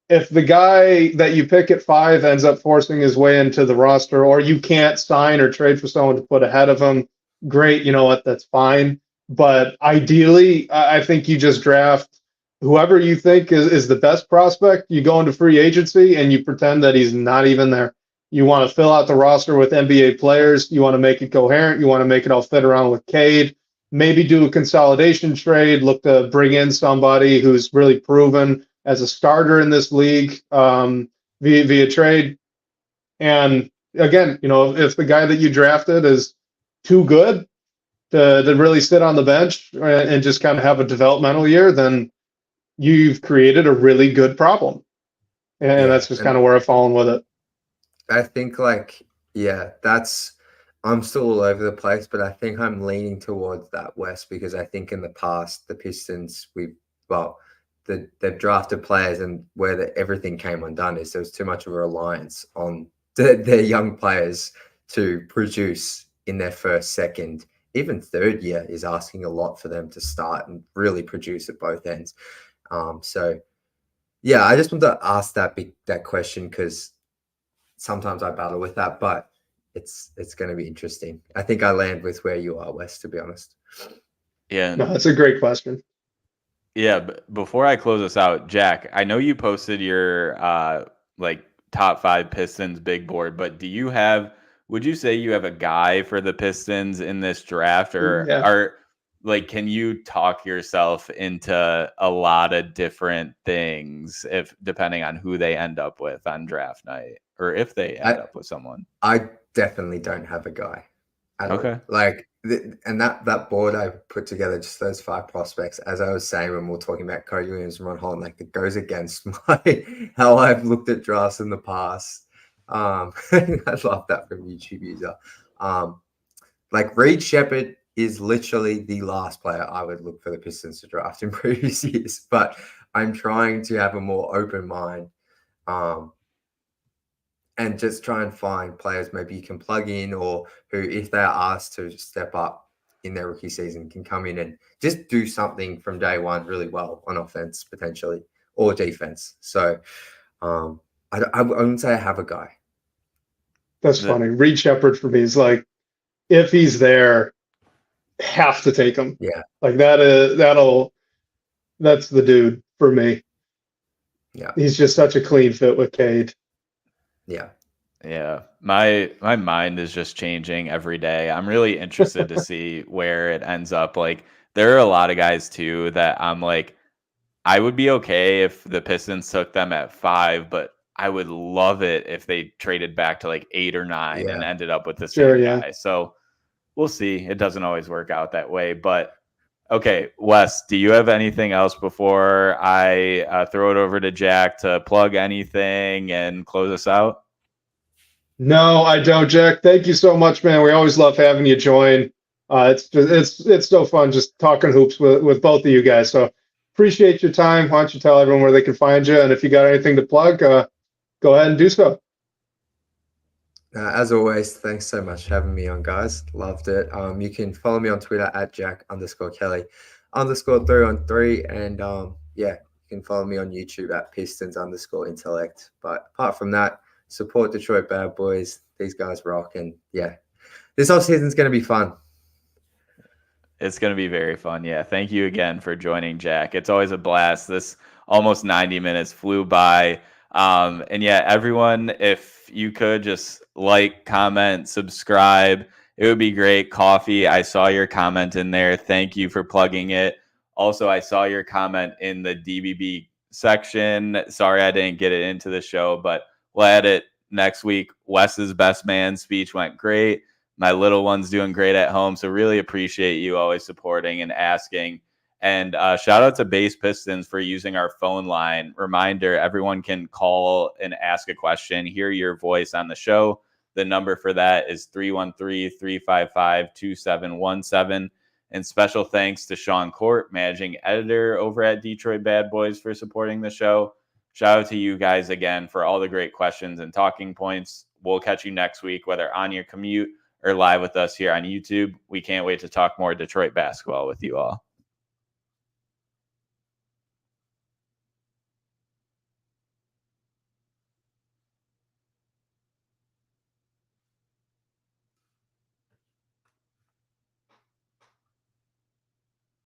If the guy that you pick at 5 ends up forcing his way into the roster, or you can't sign or trade for someone to put ahead of him, great, you know what, that's fine. But ideally, I think you just draft whoever you think is the best prospect. You go into free agency and you pretend that he's not even there. You want to fill out the roster with NBA players. You want to make it coherent. You want to make it all fit around with Cade. Maybe do a consolidation trade, look to bring in somebody who's really proven as a starter in this league via trade. And again, if the guy that you drafted is too good to really sit on the bench and just kind of have a developmental year, then you've created a really good problem. And that's just kind of where I've fallen with it. I think I'm still all over the place, but I think I'm leaning towards that, Wes, because I think in the past, the Pistons, they've drafted players, and where everything came undone is there was too much of a reliance on their young players to produce in their first, second, even third year is asking a lot for them to start and really produce at both ends. I just want to ask that question because sometimes I battle with that, but it's going to be interesting. I think I land with where you are, Wes, to be honest. Yeah. No, that's a great question. Yeah. But before I close this out, Jack, I know you posted your top 5 Pistons big board, but would you say you have a guy for the Pistons in this draft, or can you talk yourself into a lot of different things depending on who they end up with on draft night, or if they end up with someone? I definitely don't have a guy. Okay. And that board I put together, just those 5 prospects, as I was saying when we were talking about Cody Williams and Ron Holland, it goes against how I've looked at drafts in the past. I love that from YouTube user. Reed Shepherd is literally the last player I would look for the Pistons to draft in previous years, but I'm trying to have a more open mind and just try and find players maybe you can plug in, or who, if they are asked to step up in their rookie season, can come in and just do something from day one really well on offense potentially, or defense. So I wouldn't say I have a guy. That's funny. Reed Shepherd for me is if he's there, have to take him. Yeah. That's the dude for me. Yeah. He's just such a clean fit with Cade. Yeah. Yeah. My mind is just changing every day. I'm really interested to see where it ends up. There are a lot of guys too that I'm I would be okay if the Pistons took them at 5, but I would love it if they traded back to 8 or 9 and ended up with the same guy. So we'll see. It doesn't always work out that way, but okay. Wes, do you have anything else before I throw it over to Jack to plug anything and close us out? No, I don't, Jack. Thank you so much, man. We always love having you join. It's so fun just talking hoops with both of you guys. So appreciate your time. Why don't you tell everyone where they can find you? And if you got anything to plug, go ahead and do so. As always, thanks so much for having me on, guys. Loved it. You can follow me on Twitter at Jack_Kelly_313. And you can follow me on YouTube at Pistons_intellect. But apart from that, support Detroit Bad Boys. These guys rock. And this offseason is going to be fun. It's going to be very fun. Yeah. Thank you again for joining, Jack. It's always a blast. This almost 90 minutes flew by. Everyone, if you could just comment, subscribe, it would be great. Coffee, I saw your comment in there. Thank you for plugging it. Also, I saw your comment in the DBB section. Sorry I didn't get it into the show, but we'll add it next week. Wes's best man speech went great. My little one's doing great at home. So really appreciate you always supporting and asking. And shout out to Base Pistons for using our phone line. Reminder, everyone can call and ask a question, hear your voice on the show. The number for that is 313-355-2717. And special thanks to Sean Court, managing editor over at Detroit Bad Boys, for supporting the show. Shout out to you guys again for all the great questions and talking points. We'll catch you next week, whether on your commute or live with us here on YouTube. We can't wait to talk more Detroit basketball with you all.